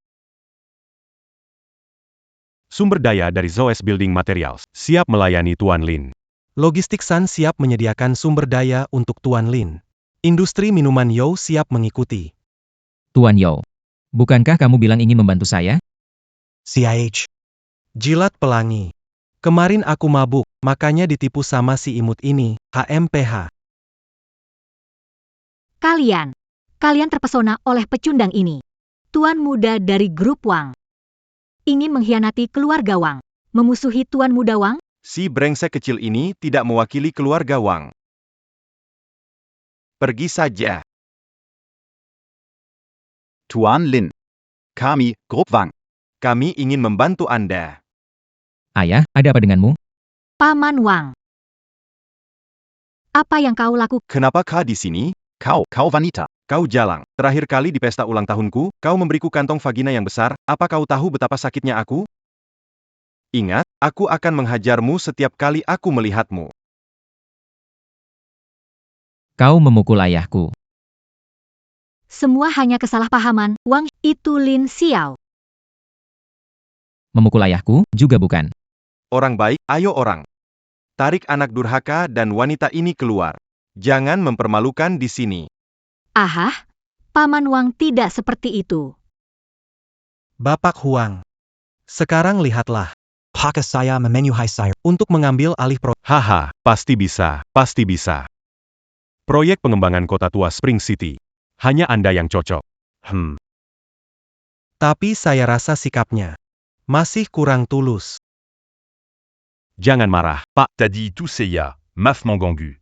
Sumber daya dari Zoes Building Materials, siap melayani Tuan Lin. Logistik San siap menyediakan sumber daya untuk Tuan Lin. Industri minuman Yao siap mengikuti. Tuan Yao, bukankah kamu bilang ingin membantu saya? CIH. Jilat pelangi. Kemarin aku mabuk, makanya ditipu sama si imut ini, HMPH. Kalian terpesona oleh pecundang ini. Tuan muda dari grup Wang. Ingin mengkhianati keluarga Wang. Memusuhi Tuan muda Wang? Si brengsek kecil ini tidak mewakili keluarga Wang. Pergi saja. Tuan Lin. Kami, Grup Wang. Kami ingin membantu Anda. Ayah, ada apa denganmu? Paman Wang. Apa yang kau lakukan? Kenapa kau di sini? Kau wanita. Kau jalang. Terakhir kali di pesta ulang tahunku, kau memberiku kantong vagina yang besar. Apa kau tahu betapa sakitnya aku? Ingat, aku akan menghajarmu setiap kali aku melihatmu. Kau memukul ayahku. Semua hanya kesalahpahaman. Wang itu Lin Xiao. Memukul ayahku, juga bukan. Orang baik, ayo orang. Tarik anak durhaka dan wanita ini keluar. Jangan mempermalukan di sini. Ahah, Paman Wang tidak seperti itu. Bapak Huang. Sekarang lihatlah. Hak saya memenuhi saya untuk mengambil alih proyek. Haha, pasti bisa, pasti bisa. Proyek pengembangan kota tua Spring City. Hanya Anda yang cocok. Tapi saya rasa sikapnya masih kurang tulus. Jangan marah, Pak. T'as dit tout Seiya, Maf Mangangu.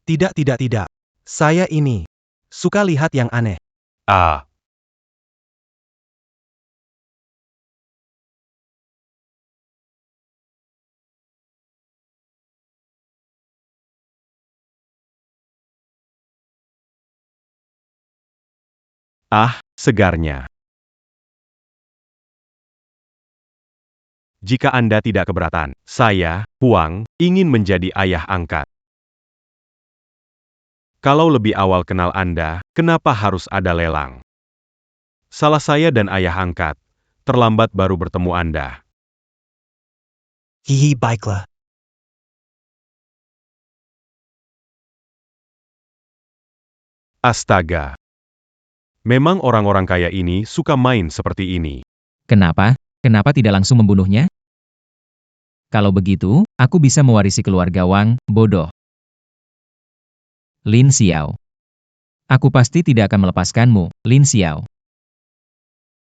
Tidak. Saya ini suka lihat yang aneh. Ah. Ah, segarnya. jika Anda tidak keberatan. Saya, Huang, ingin menjadi ayah angkat. Kalau lebih awal kenal Anda, kenapa harus ada lelang? Salah saya dan ayah angkat. Terlambat baru bertemu Anda. Hihi, baiklah. Astaga. Memang orang-orang kaya ini suka main seperti ini. Kenapa? Kenapa tidak langsung membunuhnya? Kalau begitu, aku bisa mewarisi keluarga Wang, bodoh. Lin Xiao. Aku pasti tidak akan melepaskanmu, Lin Xiao.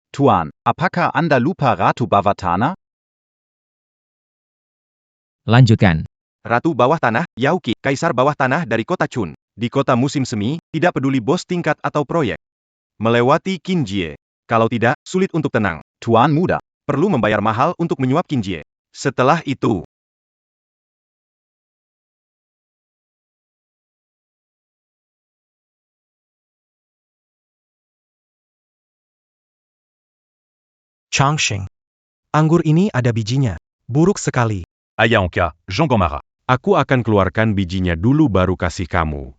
Tuan, apakah Anda lupa Ratu Bawah Tanah? Lanjutkan. Ratu Bawah Tanah, Yauki, Kaisar Bawah Tanah dari kota Chun. Di kota musim semi, tidak peduli bos tingkat atau proyek. Melewati Qinjie. Kalau tidak, sulit untuk tenang. Tuan muda. Perlu membayar mahal untuk menyuap Qinjie. Setelah itu, Changsheng. Anggur ini ada bijinya. Buruk sekali. Aya Anka, Jean Gamara. Aku akan keluarkan bijinya dulu baru kasih kamu.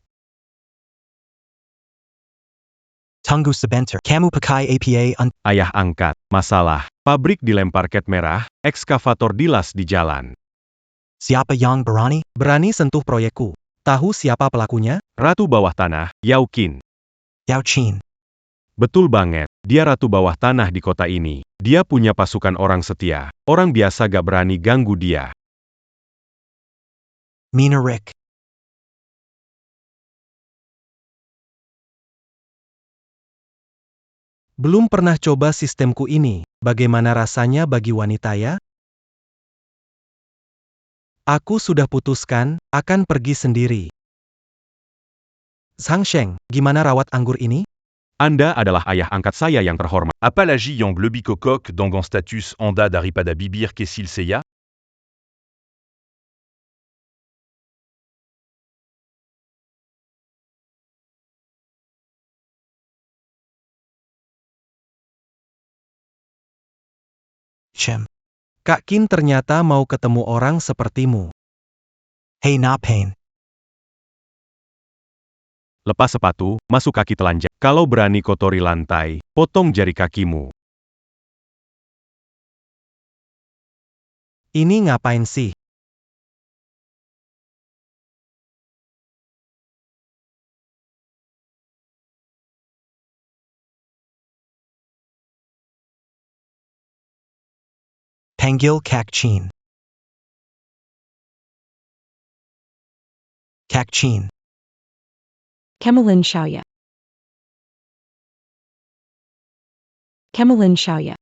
Tunggu sebentar. Kamu pakai APA Ayah angkat. Masalah. Pabrik dilempar cat merah, ekskavator dilas di jalan. Siapa yang berani? Berani sentuh proyekku. Tahu siapa pelakunya? Ratu Bawah Tanah, Yao Qin. Yao Qin. Betul banget. Dia ratu bawah tanah di kota ini. Dia punya pasukan orang setia. Orang biasa gak berani ganggu dia. Mina Rick. Belum pernah coba sistemku ini. Bagaimana rasanya bagi wanita ya? Aku sudah putuskan, akan pergi sendiri. Changsheng, gimana rawat anggur ini? Anda adalah ayah angkat saya yang terhormat. Apalagi yang glebikokok dangan status anda daripada bibir kesil seya? Cem. Kak Qin ternyata mau ketemu orang sepertimu. Hei Napain. Lepas sepatu, masuk kaki telanjang. Kalau berani kotori lantai, potong jari kakimu. Ini ngapain sih? Panggil Kak Qin. Kak Qin. Kemalin Xiaoya. Kemalin Xiaoya.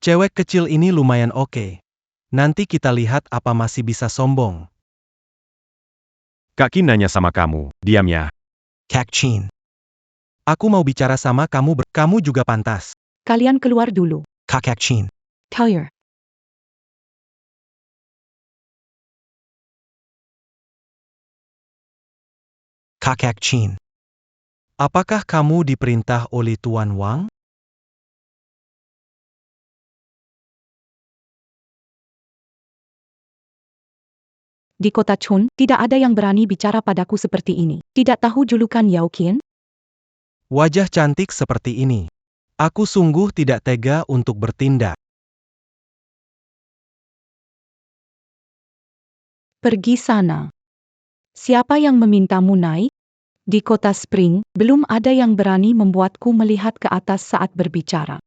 Cewek kecil ini lumayan oke. Nanti kita lihat apa masih bisa sombong. Kak Qin nanya sama kamu, diam ya. Kak Qin. Aku mau bicara sama kamu kamu juga pantas. Kalian keluar dulu. Kak Qin. Taylor. Kak Qin. Apakah kamu diperintah oleh Tuan Wang? Di kota Chun, tidak ada yang berani bicara padaku seperti ini. Tidak tahu julukan Yao Qin? Wajah cantik seperti ini. Aku sungguh tidak tega untuk bertindak. Pergi sana. Siapa yang memintamu naik? Di kota Spring, belum ada yang berani membuatku melihat ke atas saat berbicara.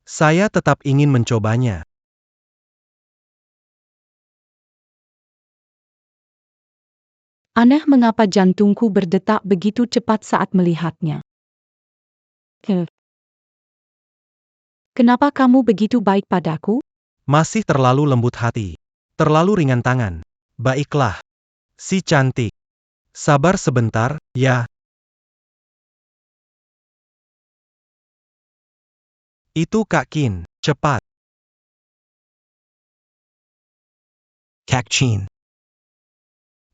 Saya tetap ingin mencobanya. Aneh mengapa jantungku berdetak begitu cepat saat melihatnya. Kenapa kamu begitu baik padaku? Masih terlalu lembut hati. Terlalu ringan tangan. Baiklah. Si cantik. Sabar sebentar, ya. Itu Kak Qin. Cepat. Kak Qin.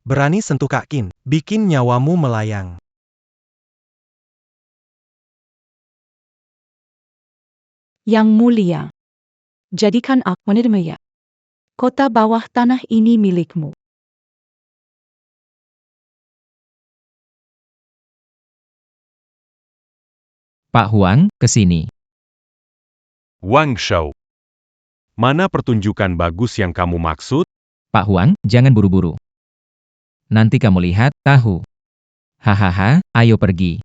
Berani sentuh Kak Qin, bikin nyawamu melayang. Yang mulia, jadikan aku menerima. Kota bawah tanah ini milikmu. Pak Huang, ke sini. Wang Shao. Mana pertunjukan bagus yang kamu maksud? Pak Huang, jangan buru-buru. Nanti kamu lihat, tahu. Hahaha, ayo pergi.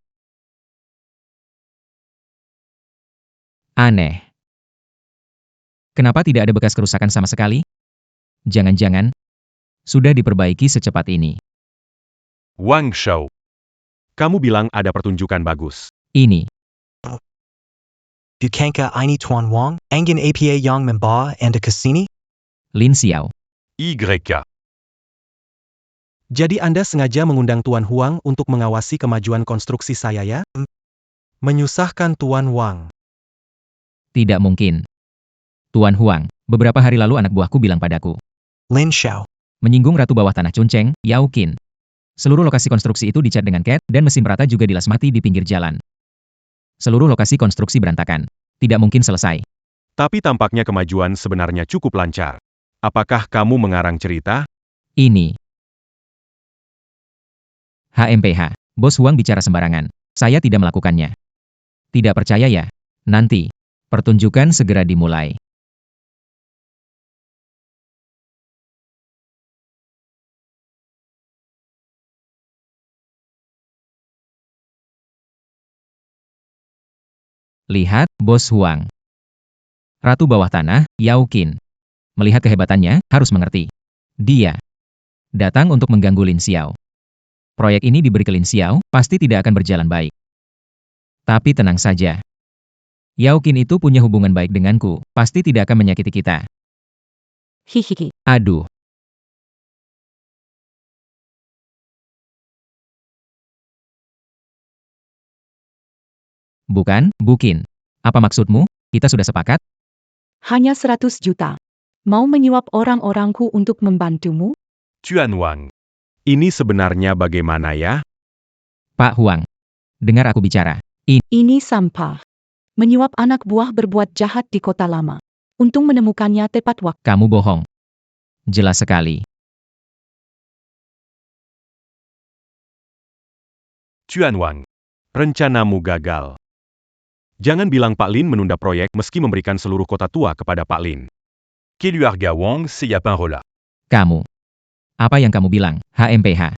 Aneh. Kenapa tidak ada bekas kerusakan sama sekali? Jangan-jangan sudah diperbaiki secepat ini. Wang Shao. Kamu bilang ada pertunjukan bagus. Ini, Bukankah ini Tuan Wang, angin apa yang membawa Anda ke sini? Lin Xiao. YK. Jadi Anda sengaja mengundang Tuan Huang untuk mengawasi kemajuan konstruksi saya ya? Menyusahkan Tuan Wang. Tidak mungkin. Tuan Huang, beberapa hari lalu anak buahku bilang padaku, Lin Xiao. menyinggung ratu bawah tanah Chun Cheng, Yao Qin. Seluruh lokasi konstruksi itu dicat dengan cat, dan mesin merata juga dilas mati di pinggir jalan. Seluruh lokasi konstruksi berantakan. Tidak mungkin selesai. Tapi tampaknya kemajuan sebenarnya cukup lancar. Apakah kamu mengarang cerita? Ini. HMPH. Bos Huang bicara sembarangan. Saya tidak melakukannya. Tidak percaya ya? Nanti. Pertunjukan segera dimulai. Lihat, Bos Huang. Ratu bawah tanah, Yao Qin. Melihat kehebatannya, harus mengerti. Dia datang untuk mengganggu Lin Xiao. Proyek ini diberi ke Lin Xiao, pasti tidak akan berjalan baik. Tapi tenang saja. Yao Qin itu punya hubungan baik denganku, pasti tidak akan menyakiti kita. Hihihi. Aduh. Bukin. Apa maksudmu? Kita sudah sepakat? Hanya 100 juta. Mau menyuap orang-orangku untuk membantumu? Tuan Wang. Ini sebenarnya bagaimana ya? Pak Huang. Dengar aku bicara. Ini sampah. Menyuap anak buah berbuat jahat di kota lama. Untung menemukannya tepat waktu. Kamu bohong. Jelas sekali. Tuan Wang. Rencanamu gagal. Jangan bilang Pak Lin menunda proyek meski memberikan seluruh kota tua kepada Pak Lin. Keluarga Wang, c'est pas là. Kamu. Apa yang kamu bilang, HMPH?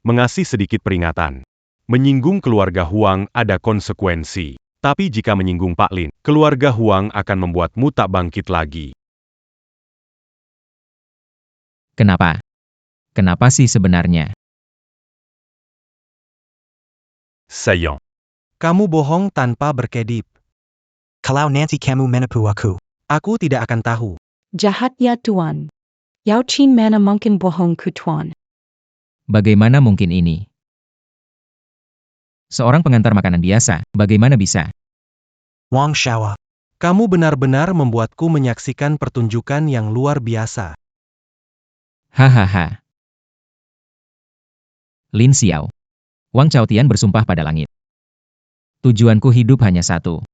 Mengasih sedikit peringatan. Menyinggung keluarga Huang ada konsekuensi. Tapi jika menyinggung Pak Lin, keluarga Huang akan membuatmu tak bangkit lagi. Kenapa? Kenapa sih sebenarnya? Saillant. Kamu bohong tanpa berkedip. Kalau nanti kamu menipu aku. Aku tidak akan tahu. Jahat ya Tuan. Yao Qin mana mungkin bohong ku Tuan. Bagaimana mungkin ini? Seorang pengantar makanan biasa, bagaimana bisa? Wang Shao. Kamu benar-benar membuatku menyaksikan pertunjukan yang luar biasa. Hahaha. Lin Xiao. Wang Chaotian bersumpah pada langit. Tujuanku hidup hanya satu.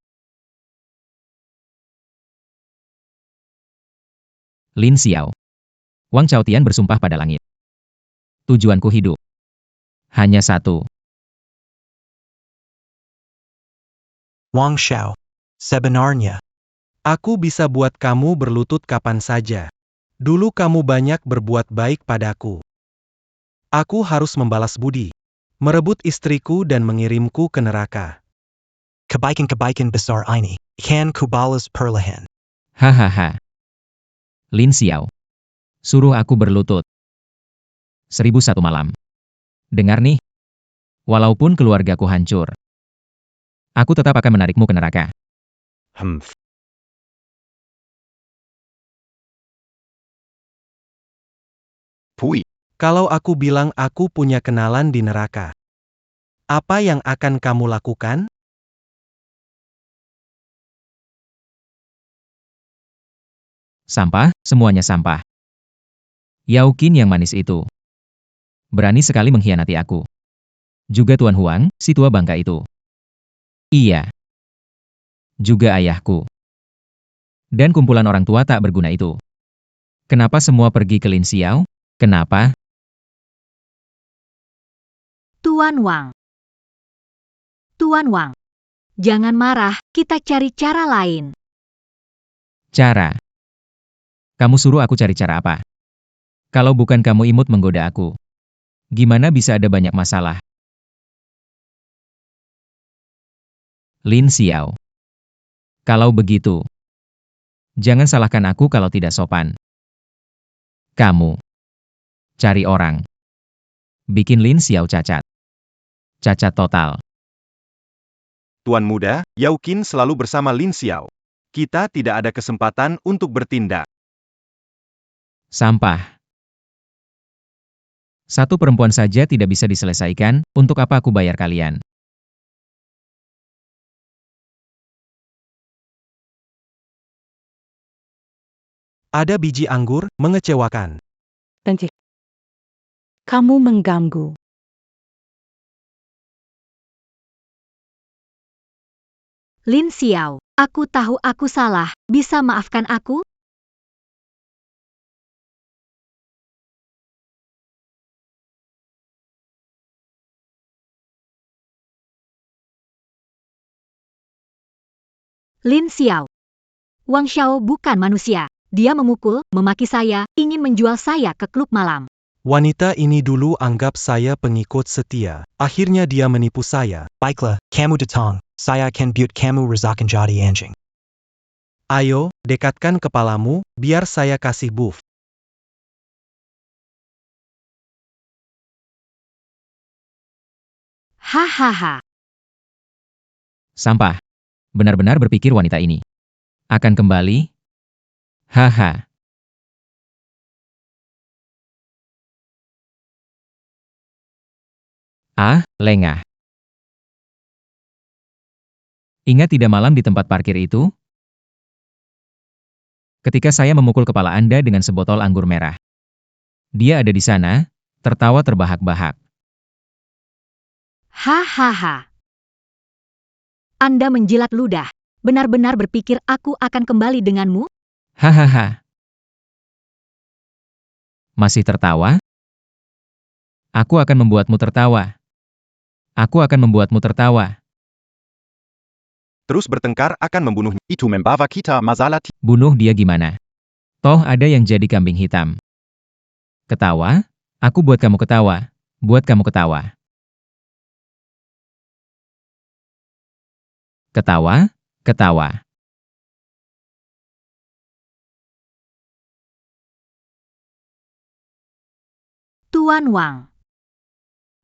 Lin Xiao. Wang Chaotian bersumpah pada langit. Tujuanku hidup hanya satu. Wang Shao. Sebenarnya. Aku bisa buat kamu berlutut kapan saja. Dulu kamu banyak berbuat baik padaku. Aku harus membalas budi. Merebut istriku dan mengirimku ke neraka. Kebaikan-kebaikan besar ini. Kan ku balas perlahan. Hahaha. Lin Xiao. Suruh aku berlutut. 1001 malam. Dengar nih. Walaupun keluargaku hancur, aku tetap akan menarikmu ke neraka. Pui. Kalau aku bilang aku punya kenalan di neraka, apa yang akan kamu lakukan? Sampah, semuanya sampah. Yao Qin yang manis itu berani sekali mengkhianati aku. Juga Tuan Huang, si tua bangka itu. Iya. Juga ayahku. Dan kumpulan orang tua tak berguna itu. Kenapa semua pergi ke Lin Xiao? Kenapa? Tuan Wang. Tuan Wang. Jangan marah, kita cari cara lain. Cara. Kamu suruh aku cari cara apa? Kalau bukan kamu imut menggoda aku. Gimana bisa ada banyak masalah? Lin Xiao. Kalau begitu, jangan salahkan aku kalau tidak sopan. Kamu cari orang. Bikin Lin Xiao cacat. Cacat total. Tuan muda, Yao Qin selalu bersama Lin Xiao. Kita tidak ada kesempatan untuk bertindak. Sampah. Satu perempuan saja tidak bisa diselesaikan, untuk apa aku bayar kalian? Ada biji anggur, mengecewakan. Tentu. Kamu mengganggu. Lin Xiao, aku tahu aku salah, bisa maafkan aku? Lin Xiao. Wang Xiao bukan manusia. Dia memukul, memaki saya, ingin menjual saya ke klub malam. Wanita ini dulu anggap saya pengikut setia. Akhirnya dia menipu saya. Baiklah, kamu datang. Saya akan buat kamu rasakan jadi anjing. Ayo, dekatkan kepalamu, biar saya kasih buff. Hahaha. Sampah. Benar-benar berpikir wanita ini akan kembali? Haha. Ah, lengah. Ingat tidak malam di tempat parkir itu? Ketika saya memukul kepala Anda dengan sebotol anggur merah. Dia ada di sana, tertawa terbahak-bahak. Hahaha. Anda menjilat ludah. Benar-benar berpikir aku akan kembali denganmu? Hahaha. Masih tertawa? Aku akan membuatmu tertawa. Aku akan membuatmu tertawa. Terus bertengkar akan membunuhnya. Itu membawa kita masalah. Bunuh dia gimana? Toh ada yang jadi kambing hitam. Ketawa? Aku buat kamu ketawa. Buat kamu ketawa. Ketawa? Ketawa. Tuan Wang.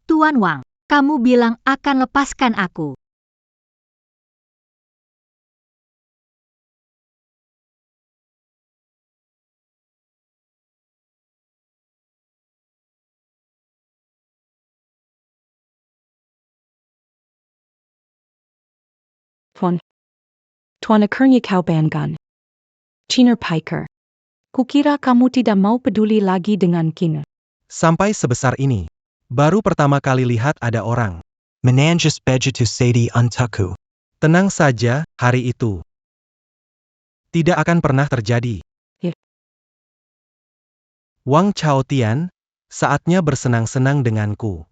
Tuan Wang, kamu bilang akan lepaskan aku. Tuan akhirnya kau banggan. Chiner Piker. Kukira kamu tidak mau peduli lagi dengan Kina. Sampai sebesar ini. Baru pertama kali lihat ada orang. Menanjus begitu sedih untukku. Tenang saja, hari itu tidak akan pernah terjadi. Ya. Wang Chaotian, saatnya bersenang-senang denganku.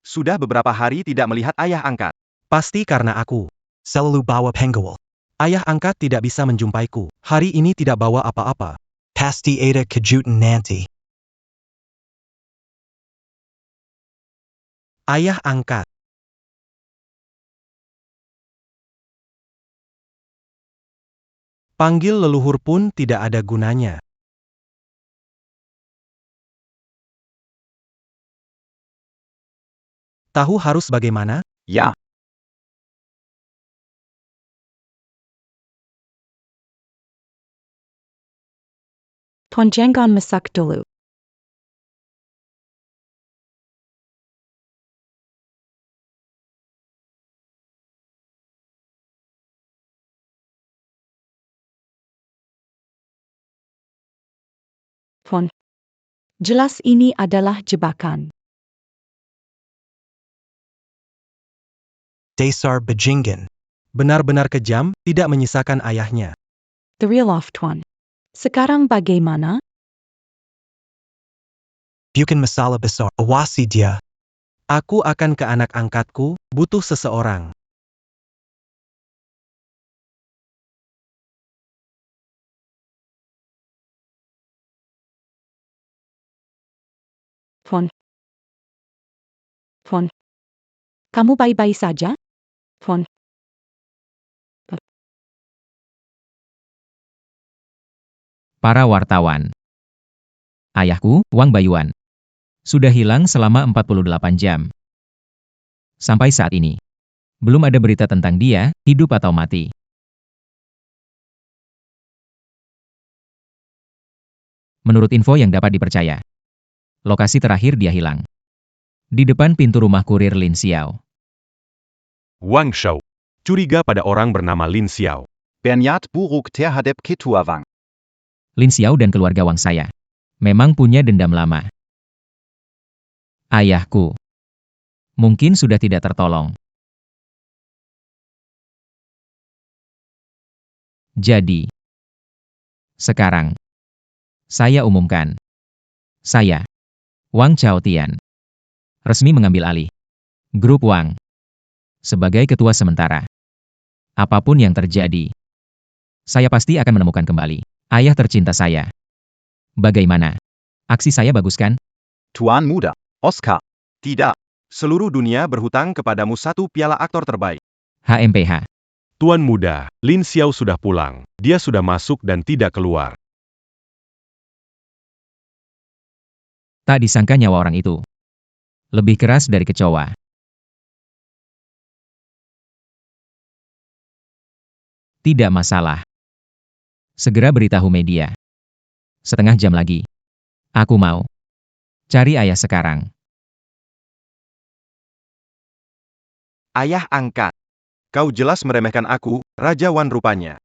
Sudah beberapa hari tidak melihat ayah angkat. Pasti karena aku. Selalu bawa penggol. Ayah angkat tidak bisa menjumpaiku. Hari ini tidak bawa apa-apa. Pasti ada kejutan nanti. Ayah angkat. Panggil leluhur pun tidak ada gunanya. Tahu harus bagaimana? Ja. Tuan jangan masak dulu. Tuan. Jelas ini adalah jebakan. Dasar bajingan. Benar-benar kejam, tidak menyisakan ayahnya. The real off Tuan. Sekarang bagaimana? Bukan masalah besar. Awasi dia. Aku akan ke anak angkatku, butuh seseorang. Tuan. Tuan. Kamu baik-baik saja? Tuan. Para wartawan. Ayahku, Wang Bayuan, sudah hilang selama 48 jam. Sampai saat ini, belum ada berita tentang dia, hidup atau mati. Menurut info yang dapat dipercaya, lokasi terakhir dia hilang di depan pintu rumah kurir Lin Xiao. Wang Shao curiga pada orang bernama Lin Xiao. Berniat buruk terhadap ketua Wang. Lin Xiao dan keluarga Wang saya memang punya dendam lama. Ayahku mungkin sudah tidak tertolong. Jadi, sekarang saya umumkan, saya, Wang Chaotian, resmi mengambil alih grup Wang sebagai ketua sementara. Apapun yang terjadi, saya pasti akan menemukan kembali ayah tercinta saya. Bagaimana? Aksi saya bagus kan? Tuan muda, Oscar. Tidak. Seluruh dunia berhutang kepadamu 1 piala aktor terbaik. HMPH. Tuan muda, Lin Xiao sudah pulang. Dia sudah masuk dan tidak keluar. Tak disangka nyawa orang itu lebih keras dari kecoa. Tidak masalah. Segera beritahu media. Setengah jam lagi. Aku mau cari ayah sekarang. Ayah angkat. Kau jelas meremehkan aku, Raja Wan rupanya.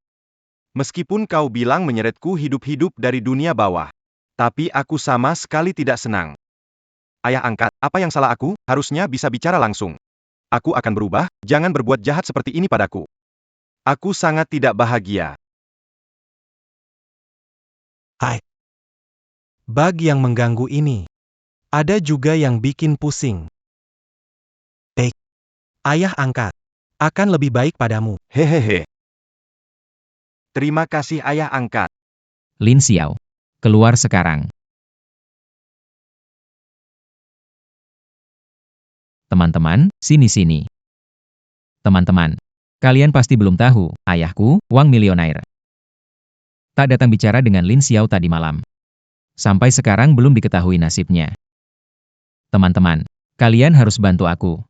Meskipun kau bilang menyeretku hidup-hidup dari dunia bawah. Tapi aku sama sekali tidak senang. Ayah angkat, apa yang salah aku? Harusnya bisa bicara langsung. Aku akan berubah, jangan berbuat jahat seperti ini padaku. Aku sangat tidak bahagia. Bug yang mengganggu ini. Ada juga yang bikin pusing. Baik. Ayah angkat. Akan lebih baik padamu. Hehehe. Terima kasih ayah angkat. Lin Xiao, keluar sekarang. Teman-teman, sini-sini. Teman-teman, kalian pasti belum tahu, ayahku, Wang milionair. Tak datang bicara dengan Lin Xiao tadi malam. Sampai sekarang belum diketahui nasibnya. Teman-teman, kalian harus bantu aku.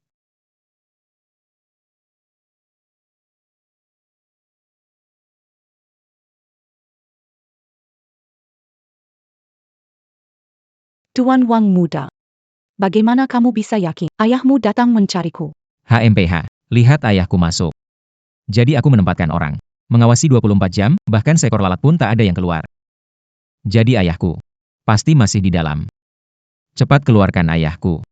Tuan Wang muda. Bagaimana kamu bisa yakin ayahmu datang mencariku? HMPH, lihat ayahku masuk. Jadi aku menempatkan orang mengawasi 24 jam, bahkan seekor lalat pun tak ada yang keluar. Jadi ayahku pasti masih di dalam. Cepat keluarkan ayahku.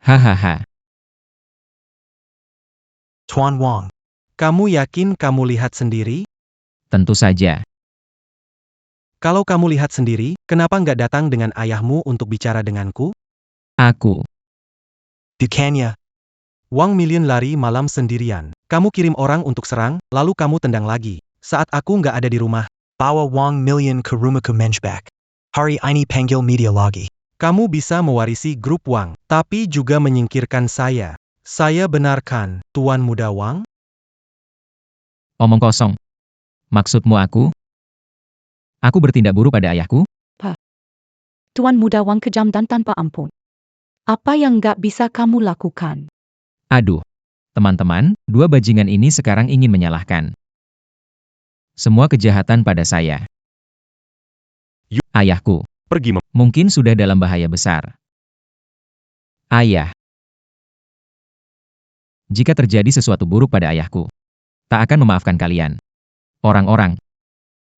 Hahaha. Tuan Wang. Kamu yakin kamu lihat sendiri? Tentu saja. Kalau kamu lihat sendiri, kenapa nggak datang dengan ayahmu untuk bicara denganku? Aku. Bukannya. Wang Million lari malam sendirian. Kamu kirim orang untuk serang, lalu kamu tendang lagi. Saat aku nggak ada di rumah. Bawa Wang Million ke rumahku menjebak. Hari ini panggil media lagi. Kamu bisa mewarisi grup Wang, tapi juga menyingkirkan saya. Saya benarkan, Tuan Muda Wang? Omong kosong. Maksudmu aku? Aku bertindak buruk pada ayahku? Tuan muda Wang kejam dan tanpa ampun. Apa yang nggak bisa kamu lakukan? Aduh. Teman-teman, dua bajingan ini sekarang ingin menyalahkan semua kejahatan pada saya. Ayahku. Pergi Mungkin sudah dalam bahaya besar. Ayah. Jika terjadi sesuatu buruk pada ayahku, tak akan memaafkan kalian. Orang-orang.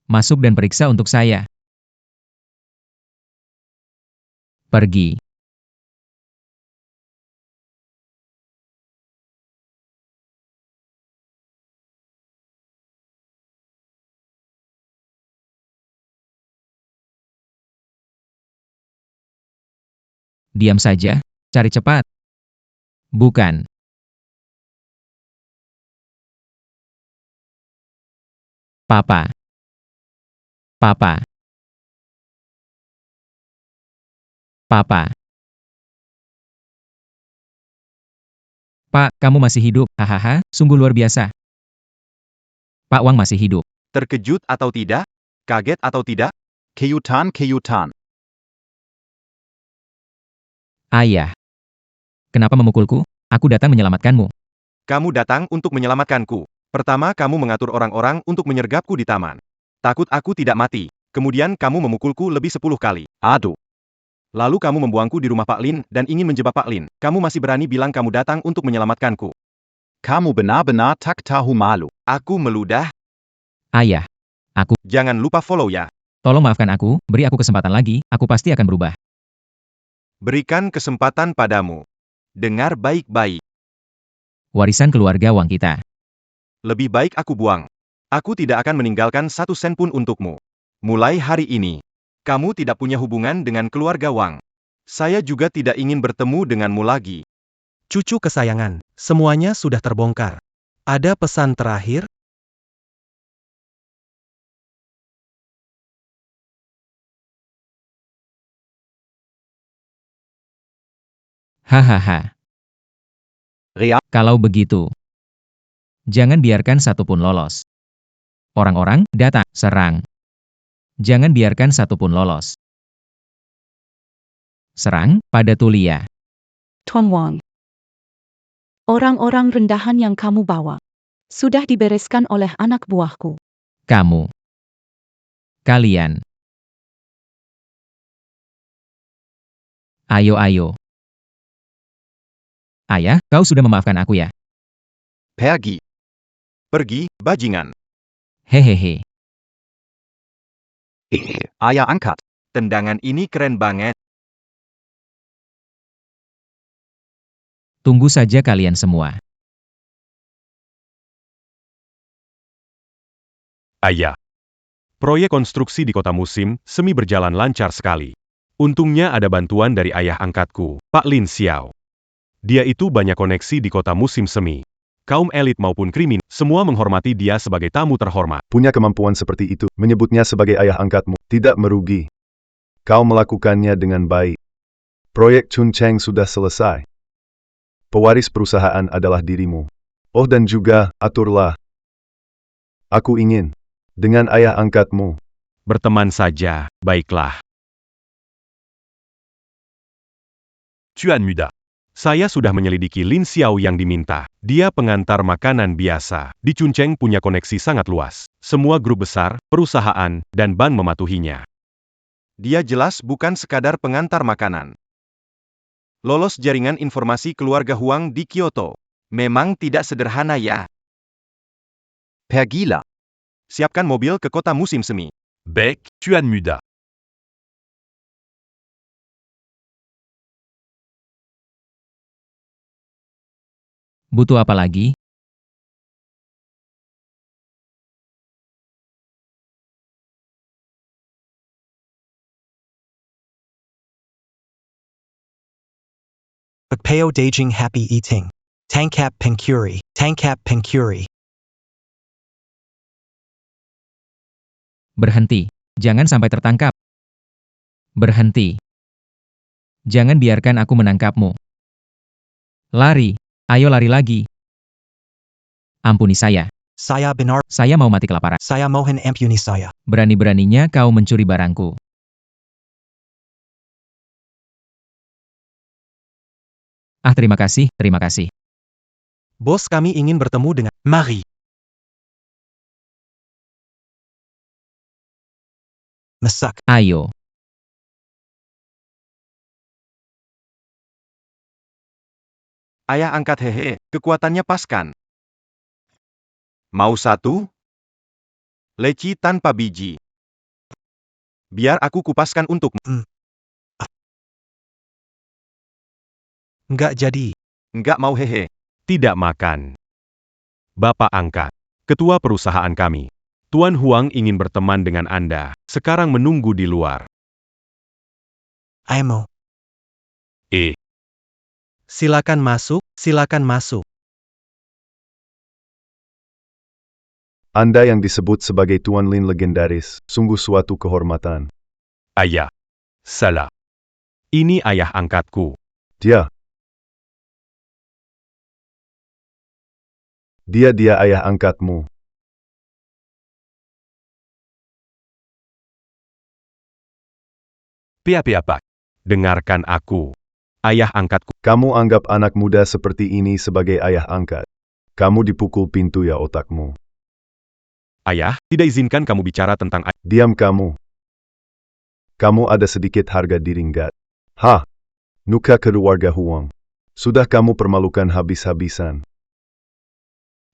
Masuk dan periksa untuk saya. Pergi. Diam saja, cari cepat. Bukan. Papa. Papa. Papa. Pak, kamu masih hidup. Hahaha, sungguh luar biasa. Pak Wang masih hidup. Terkejut atau tidak? Kaget atau tidak? Keyutan, Keyutan. Ayah. Kenapa memukulku? Aku datang menyelamatkanmu. Kamu datang untuk menyelamatkanku. Pertama kamu mengatur orang-orang untuk menyergapku di taman. Takut aku tidak mati. Kemudian kamu memukulku lebih 10 kali. Aduh. Lalu kamu membuangku di rumah Pak Lin dan ingin menjebak Pak Lin. Kamu masih berani bilang kamu datang untuk menyelamatkanku. Kamu benar-benar tak tahu malu. Aku meludah. Ayah. Jangan lupa follow ya. Tolong maafkan aku, beri aku kesempatan lagi, aku pasti akan berubah. Berikan kesempatan padamu. Dengar baik-baik. Warisan keluarga Wang kita. Lebih baik aku buang. Aku tidak akan meninggalkan 1 sen pun untukmu. Mulai hari ini, kamu tidak punya hubungan dengan keluarga Wang. Saya juga tidak ingin bertemu denganmu lagi. Cucu kesayangan, semuanya sudah terbongkar. Ada pesan terakhir? Hahaha. Real. Kalau begitu, jangan biarkan satupun lolos. Orang-orang, datang, serang. Jangan biarkan satupun lolos. Serang, pada Tulia. Tuan Wang. Orang-orang rendahan yang kamu bawa sudah dibereskan oleh anak buahku. Kamu. Kalian. Ayo. Ayah, kau sudah memaafkan aku ya? Pergi. Pergi, bajingan. Hehehe. Ayah angkat. Tendangan ini keren banget. Tunggu saja kalian semua. Ayah. Proyek konstruksi di kota musim semi berjalan lancar sekali. Untungnya ada bantuan dari ayah angkatku, Pak Lin Xiao. Dia itu banyak koneksi di kota musim semi. Kaum elit maupun krimin, semua menghormati dia sebagai tamu terhormat. Punya kemampuan seperti itu, menyebutnya sebagai ayah angkatmu, tidak merugi. Kau melakukannya dengan baik. Proyek Chun Cheng sudah selesai. Pewaris perusahaan adalah dirimu. Oh dan juga, aturlah. Aku ingin, dengan ayah angkatmu. Berteman saja, baiklah. Tuan Muda. Saya sudah menyelidiki Lin Xiao yang diminta. Dia pengantar makanan biasa. Di Chuncheng punya koneksi sangat luas. Semua grup besar, perusahaan, dan bank mematuhinya. Dia jelas bukan sekadar pengantar makanan. Lolos jaringan informasi keluarga Huang di Kyoto. Memang tidak sederhana ya. Pergilah. Siapkan mobil ke kota musim semi. Baik, Tuan Muda. Butuh apa lagi? Pagpeo Daging Happy Eating. Tangkap Pencuri. Tangkap Pencuri. Berhenti. Jangan sampai tertangkap. Berhenti. Jangan biarkan aku menangkapmu. Lari. Ayo lari lagi. Ampuni saya. Saya benar. Saya mau mati kelaparan. Saya mohon ampuni saya. Berani-beraninya kau mencuri barangku. Terima kasih, terima kasih. Bos, kami ingin bertemu dengan Mari. Masak. Ayo. Ayah angkat hehe, kekuatannya pas kan? Mau satu? Leci tanpa biji. Biar aku kupaskan untukmu. Nggak jadi. Nggak mau hehe. Tidak makan. Bapak angkat. Ketua perusahaan kami. Tuan Huang ingin berteman dengan Anda. Sekarang menunggu di luar. Amo. Silakan masuk, silakan masuk. Anda yang disebut sebagai Tuan Lin legendaris, sungguh suatu kehormatan. Ayah. Salah. Ini ayah angkatku. Dia ayah angkatmu. Piap. Dengarkan aku. Ayah angkatku. Kamu anggap anak muda seperti ini sebagai ayah angkat. Kamu dipukul pintu ya otakmu. Ayah, tidak izinkan kamu bicara tentang ayah. Diam kamu. Kamu ada sedikit harga diri enggak? Nuka keluarga Huang. Sudah kamu permalukan habis-habisan.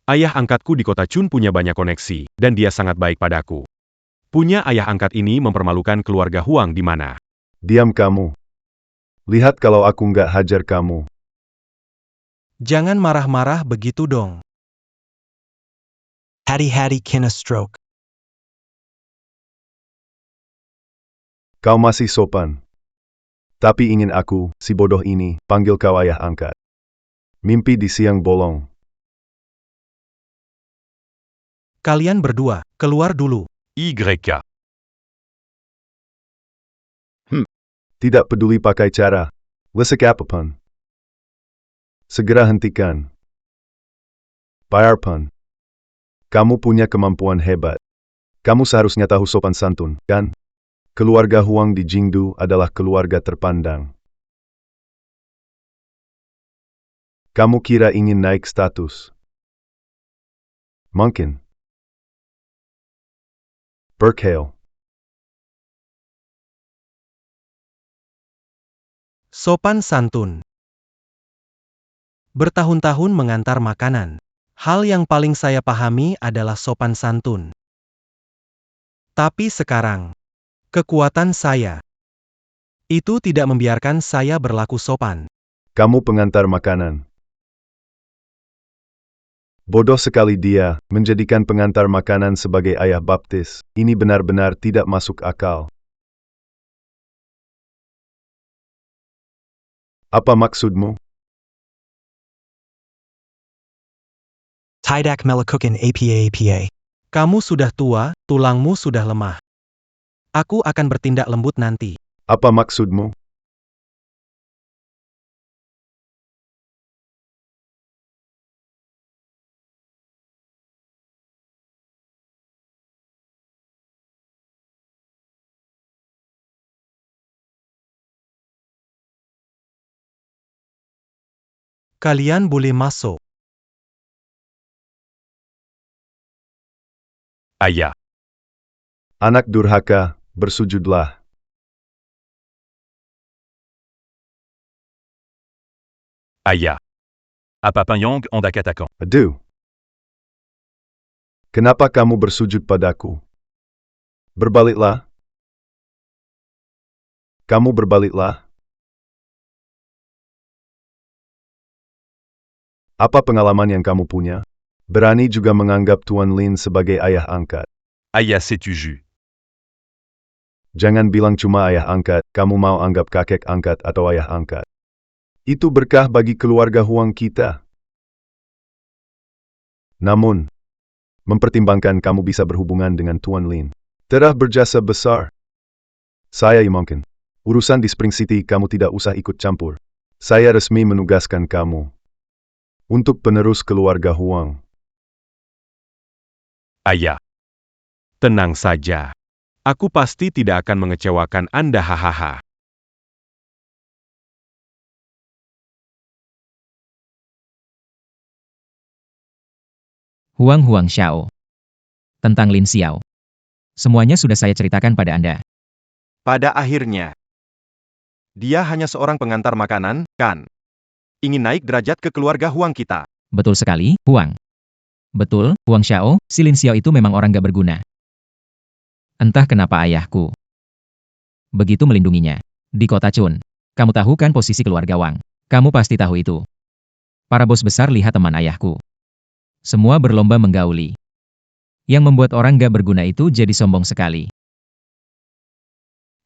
Ayah angkatku di kota Chun punya banyak koneksi, dan dia sangat baik padaku. Punya ayah angkat ini mempermalukan keluarga Huang di mana? Diam kamu. Lihat kalau aku nggak hajar kamu. Jangan marah-marah begitu dong. Hati-hati kena stroke. Kau masih sopan. Tapi ingin aku, si bodoh ini, panggil kau ayah angkat. Mimpi di siang bolong. Kalian berdua, keluar dulu. YK. Tidak peduli pakai cara. Lesek apapun. Segera hentikan. Bayarpun. Kamu punya kemampuan hebat. Kamu seharusnya tahu sopan santun, kan? Keluarga Huang di Jingdu adalah keluarga terpandang. Kamu kira ingin naik status? Mungkin. Berkhale. Sopan santun. Bertahun-tahun mengantar makanan. Hal yang paling saya pahami adalah sopan santun. Tapi sekarang, kekuatan saya itu tidak membiarkan saya berlaku sopan. Kamu pengantar makanan. Bodoh sekali dia, menjadikan pengantar makanan sebagai ayah baptis. Ini benar-benar tidak masuk akal. Apa maksudmu? Tidak melakukan apa-apa. Kamu sudah tua, tulangmu sudah lemah. Aku akan bertindak lembut nanti. Apa maksudmu? Kalian boleh masuk. Ayah. Anak durhaka, bersujudlah. Ayah. Apapanyong ondak attaquant. Aduh. Kenapa kamu bersujud padaku? Berbaliklah. Kamu berbaliklah. Apa pengalaman yang kamu punya? Berani juga menganggap Tuan Lin sebagai ayah angkat. Ayah setuju. Jangan bilang cuma ayah angkat, kamu mau anggap kakek angkat atau ayah angkat. Itu berkah bagi keluarga Huang kita. Namun, mempertimbangkan kamu bisa berhubungan dengan Tuan Lin, telah berjasa besar. Saya mungkin. Urusan di Spring City kamu tidak usah ikut campur. Saya resmi menugaskan kamu untuk penerus keluarga Huang. Ayah. Tenang saja. Aku pasti tidak akan mengecewakan Anda hahaha. Huang Xiao. Tentang Lin Xiao. Semuanya sudah saya ceritakan pada Anda. Pada akhirnya, dia hanya seorang pengantar makanan, kan? Ingin naik derajat ke keluarga Huang kita. Betul sekali, Huang. Betul, Huang Xiao, si Lin Xiao itu memang orang gak berguna. Entah kenapa ayahku begitu melindunginya. Di kota Chun, kamu tahu kan posisi keluarga Wang? Kamu pasti tahu itu. Para bos besar lihat teman ayahku. Semua berlomba menggauli. Yang membuat orang gak berguna itu jadi sombong sekali.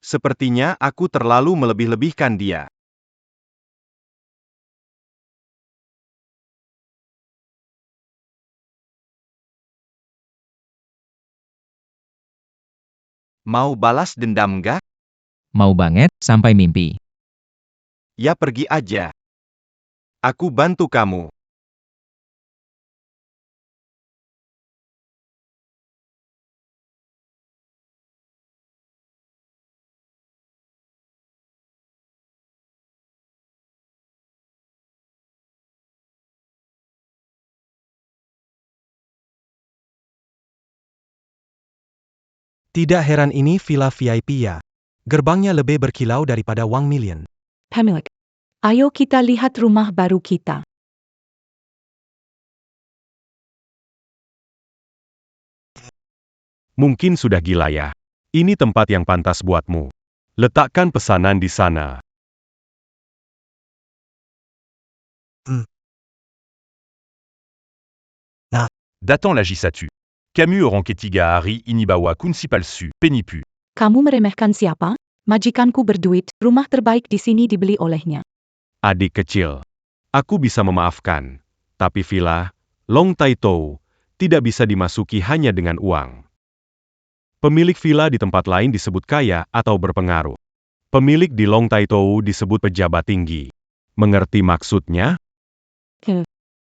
Sepertinya aku terlalu melebih-lebihkan dia. Mau balas dendam nggak? Mau banget, sampai mimpi. Ya pergi aja. Aku bantu kamu. Tidak heran ini villa VIP ya. Gerbangnya lebih berkilau daripada uang million. Pemilik, ayo kita lihat rumah baru kita. Mungkin sudah gila ya. Ini tempat yang pantas buatmu. Letakkan pesanan di sana. Datang lagi satu. Camus orang ketiga hari ini bawa kunci palsu, penipu. Kamu meremehkan siapa? Majikanku berduit, rumah terbaik di sini dibeli olehnya. Adik kecil. Aku bisa memaafkan. Tapi villa, Long Tai Tou, tidak bisa dimasuki hanya dengan uang. Pemilik villa di tempat lain disebut kaya atau berpengaruh. Pemilik di Long Tai Tou disebut pejabat tinggi. Mengerti maksudnya?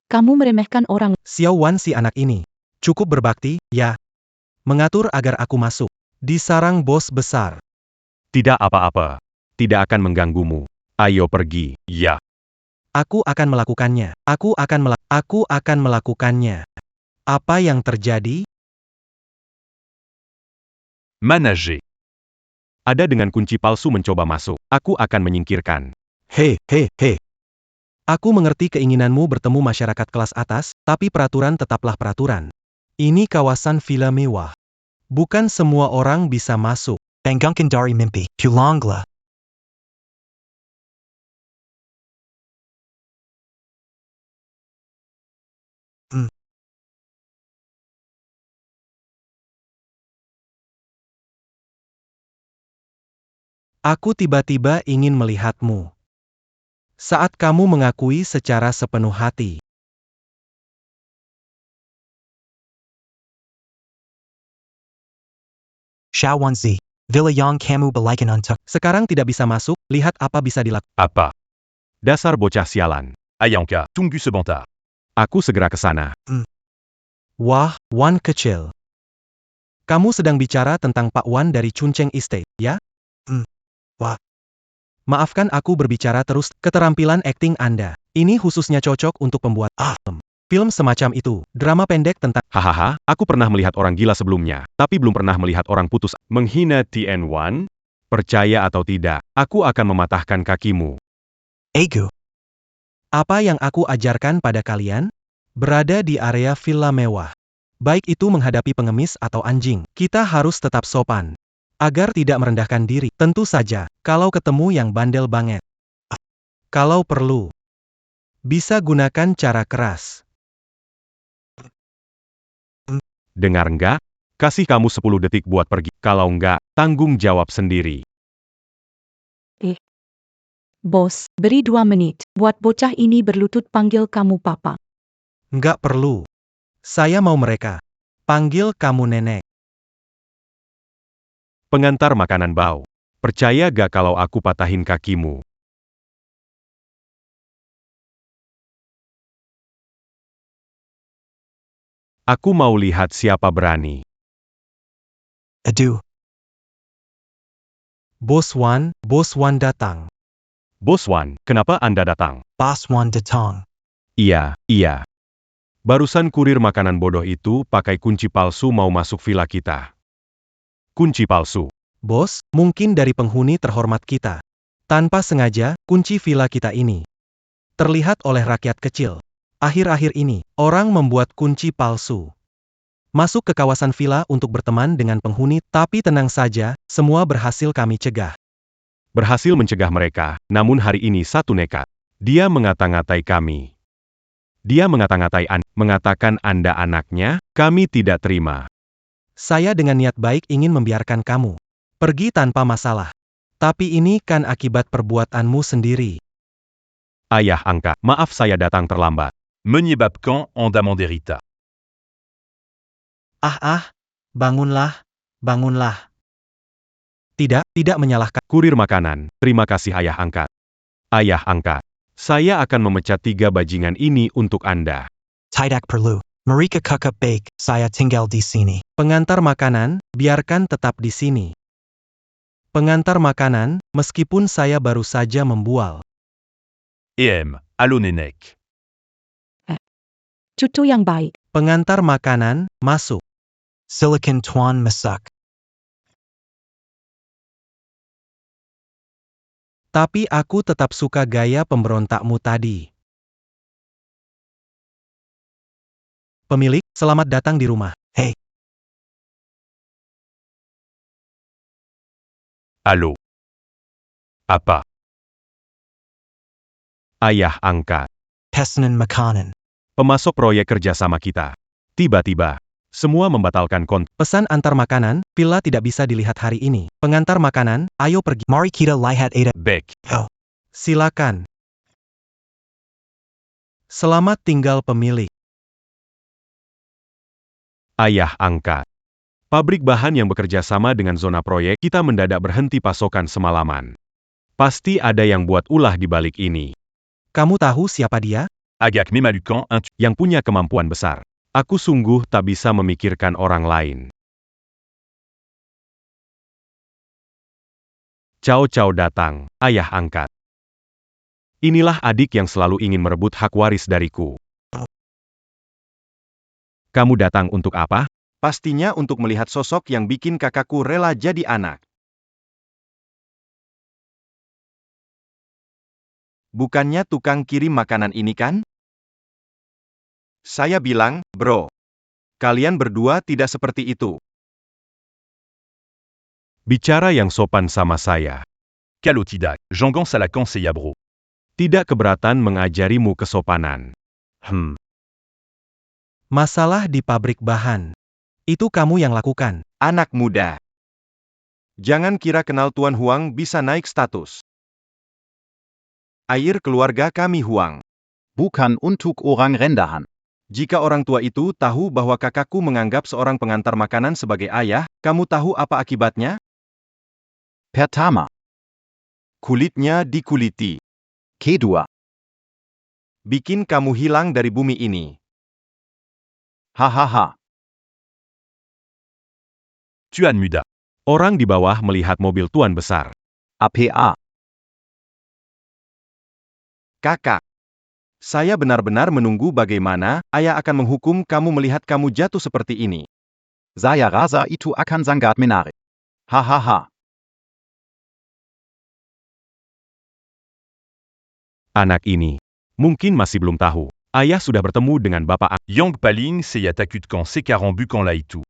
Kamu meremehkan orang. Xiao Wan si anak ini. Cukup berbakti, ya. Mengatur agar aku masuk. Disarang bos besar. Tidak apa-apa. Tidak akan mengganggumu. Ayo pergi, ya. Aku akan melakukannya. Aku akan melakukannya. Apa yang terjadi? Manager. Ada dengan kunci palsu mencoba masuk. Aku akan menyingkirkan. He. Aku mengerti keinginanmu bertemu masyarakat kelas atas, tapi peraturan tetaplah peraturan. Ini kawasan villa mewah. Bukan semua orang bisa masuk. Banggunkan dari mimpi. Pulanglah. Aku tiba-tiba ingin melihatmu. Saat kamu mengakui secara sepenuh hati. Xiao Wanzi. Villa yang kamu belikan untuk. Sekarang tidak bisa masuk, lihat apa bisa dilakukan. Apa? Dasar bocah sialan. Ayanka, tunggu sebentar. Aku segera ke sana. Wah, Wan kecil. Kamu sedang bicara tentang Pak Wan dari Chuncheng Estate, ya? Wah. Maafkan aku berbicara terus, keterampilan akting Anda. Ini khususnya cocok untuk pembuat film semacam itu. Drama pendek tentang Hahaha, aku pernah melihat orang gila sebelumnya, tapi belum pernah melihat orang putus. Menghina TN1? Percaya atau tidak, aku akan mematahkan kakimu. Ego. apa yang aku ajarkan pada kalian? Berada di area villa mewah. Baik itu menghadapi pengemis atau anjing, kita harus tetap sopan. Agar tidak merendahkan diri, tentu saja, kalau ketemu yang bandel banget. Kalau perlu, bisa gunakan cara keras. Dengar nggak? Kasih kamu 10 detik buat pergi. Kalau nggak, tanggung jawab sendiri. Bos, beri 2 menit. Buat bocah ini berlutut panggil kamu papa. Nggak perlu. Saya mau mereka. Panggil kamu nenek. Pengantar makanan bau. Percaya gak kalau aku patahin kakimu? Aku mau lihat siapa berani. Aduh. Bos Wan datang. Bos Wan, kenapa Anda datang? Boss Wan datang. Iya. Barusan kurir makanan bodoh itu pakai kunci palsu mau masuk villa kita. Kunci palsu. Bos, mungkin dari penghuni terhormat kita. Tanpa sengaja, kunci villa kita ini terlihat oleh rakyat kecil. Akhir-akhir ini, orang membuat kunci palsu. Masuk ke kawasan villa untuk berteman dengan penghuni, tapi tenang saja, semua berhasil kami cegah. Berhasil mencegah mereka, namun hari ini satu nekat. Dia mengata-ngatai kami. Dia mengatakan Anda anaknya, kami tidak terima. Saya dengan niat baik ingin membiarkan kamu pergi tanpa masalah. Tapi ini kan akibat perbuatanmu sendiri. Ayah angkat, maaf saya datang terlambat. Menyebabkan Anda menderita. Bangunlah. Tidak menyalahkan. Kurir makanan, terima kasih ayah angkat. Ayah angkat, saya akan memecat 3 bajingan ini untuk Anda. Tidak perlu. Mereka kakak baik, saya tinggal di sini. Pengantar makanan, biarkan tetap di sini. Pengantar makanan, meskipun saya baru saja membual. Allô Nenek. Cucu yang baik. Pengantar makanan, masuk. Silicon Tuan Masak. Tapi aku tetap suka gaya pemberontakmu tadi. Pemilik, selamat datang di rumah. Hey, Allô. Apa? Ayah angkat, pesanan makanan. pemasok proyek kerjasama kita. Tiba-tiba, semua membatalkan kontrak. Pesan antar makanan, villa tidak bisa dilihat hari ini. Pengantar makanan, ayo pergi. Mari kita lihat Ada. Beck. Oh, Silakan. Selamat tinggal pemilik. Ayah angkat. Pabrik bahan yang bekerja sama dengan zona proyek kita mendadak berhenti pasokan semalaman. Pasti ada yang buat ulah di balik ini. Kamu tahu siapa dia? Agak Memalukan, Yang punya kemampuan besar. Aku sungguh tak bisa memikirkan orang lain. Cao Cao datang, ayah angkat. Inilah adik yang selalu ingin merebut hak waris dariku. Kamu datang untuk apa? Pastinya untuk melihat sosok yang bikin kakakku rela jadi anak. Bukannya tukang kirim makanan ini kan? Saya bilang, bro. Kalian berdua tidak seperti itu. Bicara yang sopan sama saya. Calo tidak, Jean-Gans à la conseilla bro. Tidak keberatan mengajarimu kesopanan. Masalah di pabrik bahan. Itu kamu yang lakukan. Anak muda. Jangan kira kenal Tuan Huang bisa naik status. Air keluarga kami Huang. Bukan untuk orang rendahan. Jika orang tua itu tahu bahwa kakakku menganggap seorang pengantar makanan sebagai ayah, kamu tahu apa akibatnya? Pertama, Kulitnya dikuliti. kedua, Bikin kamu hilang dari bumi ini. hahaha. Tuan Muda. Orang di bawah melihat mobil tuan besar. APA. Kakak. Saya benar-benar menunggu bagaimana ayah akan menghukum kamu melihat kamu jatuh seperti ini. Saya rasa itu akan sangat menarik. Hahaha. Anak ini. Mungkin masih belum tahu. Ayah sudah bertemu dengan bapak. Yang paling saya takutkan sekarang bukan lah itu.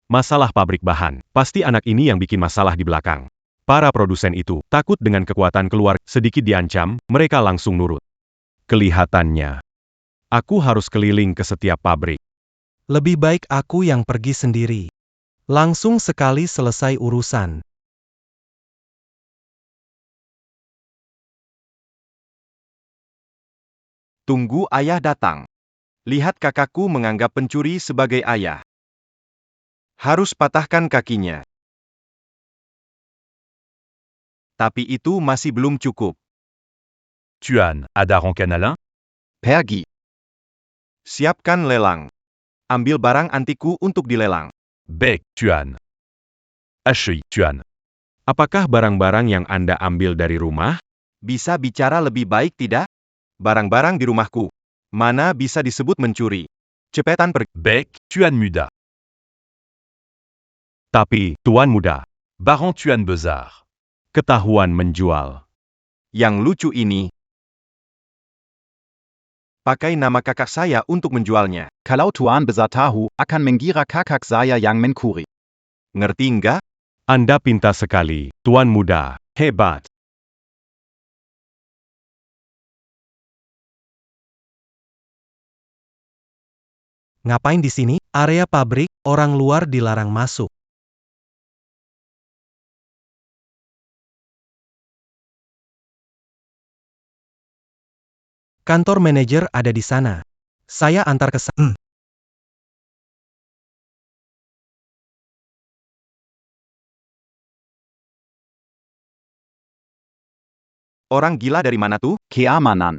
Masalah pabrik bahan. Pasti anak ini yang bikin masalah di belakang. Para produsen itu takut dengan kekuatan keluar. Sedikit diancam, mereka langsung nurut. Kelihatannya. Aku harus keliling ke setiap pabrik. Lebih baik aku yang pergi sendiri. Langsung sekali selesai urusan. Tunggu ayah datang. Lihat kakakku menganggap pencuri sebagai ayah. Harus patahkan kakinya. Tapi itu masih belum cukup. Tuan, ada orang canalin? Pergi. Siapkan lelang. Ambil barang antiku untuk dilelang. Beck, Tuan. Ashui, Tuan. Apakah barang-barang yang Anda ambil dari rumah? Bisa bicara lebih baik tidak? Barang-barang di rumahku. Mana bisa disebut mencuri? Cepetan pergi. Beck, Tuan Muda. Tapi, tuan muda, Baron Tuan Bezard. ketahuan menjual. Yang lucu ini. Pakai nama kakak saya untuk menjualnya. Kalau Tuan Besar tahu, akan mengira kakak saya yang mencuri. Ngerti enggak? Anda pintar sekali, tuan muda. Hebat. Ngapain di sini? Area pabrik, orang luar dilarang masuk. Kantor manajer ada di sana. Saya antar ke sana. Orang gila dari mana tuh? Keamanan.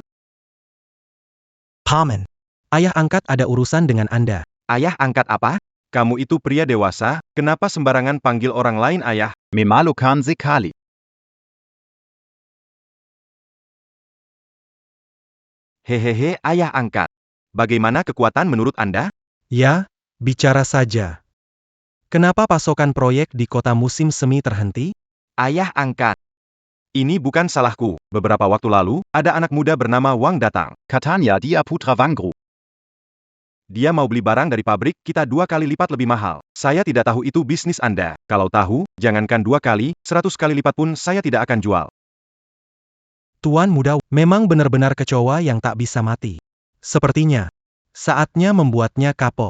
Paman. Ayah angkat ada urusan dengan Anda. Ayah angkat apa? Kamu itu pria dewasa, kenapa sembarangan panggil orang lain ayah? Memalukan sekali. Hehehe, ayah angkat. Bagaimana kekuatan menurut Anda? Ya, bicara saja. Kenapa pasokan proyek di kota musim semi terhenti? Ayah angkat. Ini bukan salahku. Beberapa waktu lalu, ada anak muda bernama Wang datang. Katanya dia putra Wang Group. Dia mau beli barang dari pabrik kita 2 kali lipat lebih mahal. Saya tidak tahu itu bisnis Anda. Kalau tahu, jangankan 2 kali, 100 kali lipat pun saya tidak akan jual. Tuan muda memang benar-benar kecoa yang tak bisa mati. Sepertinya, saatnya membuatnya kapok.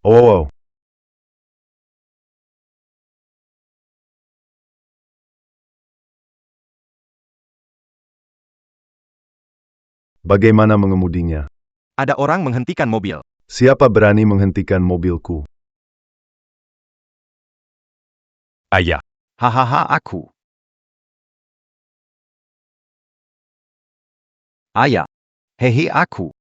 Oh. Bagaimana mengemudinya? Ada orang menghentikan mobil. Siapa berani menghentikan mobilku? Ayah. Hahaha aku. Ayah. Hehe aku.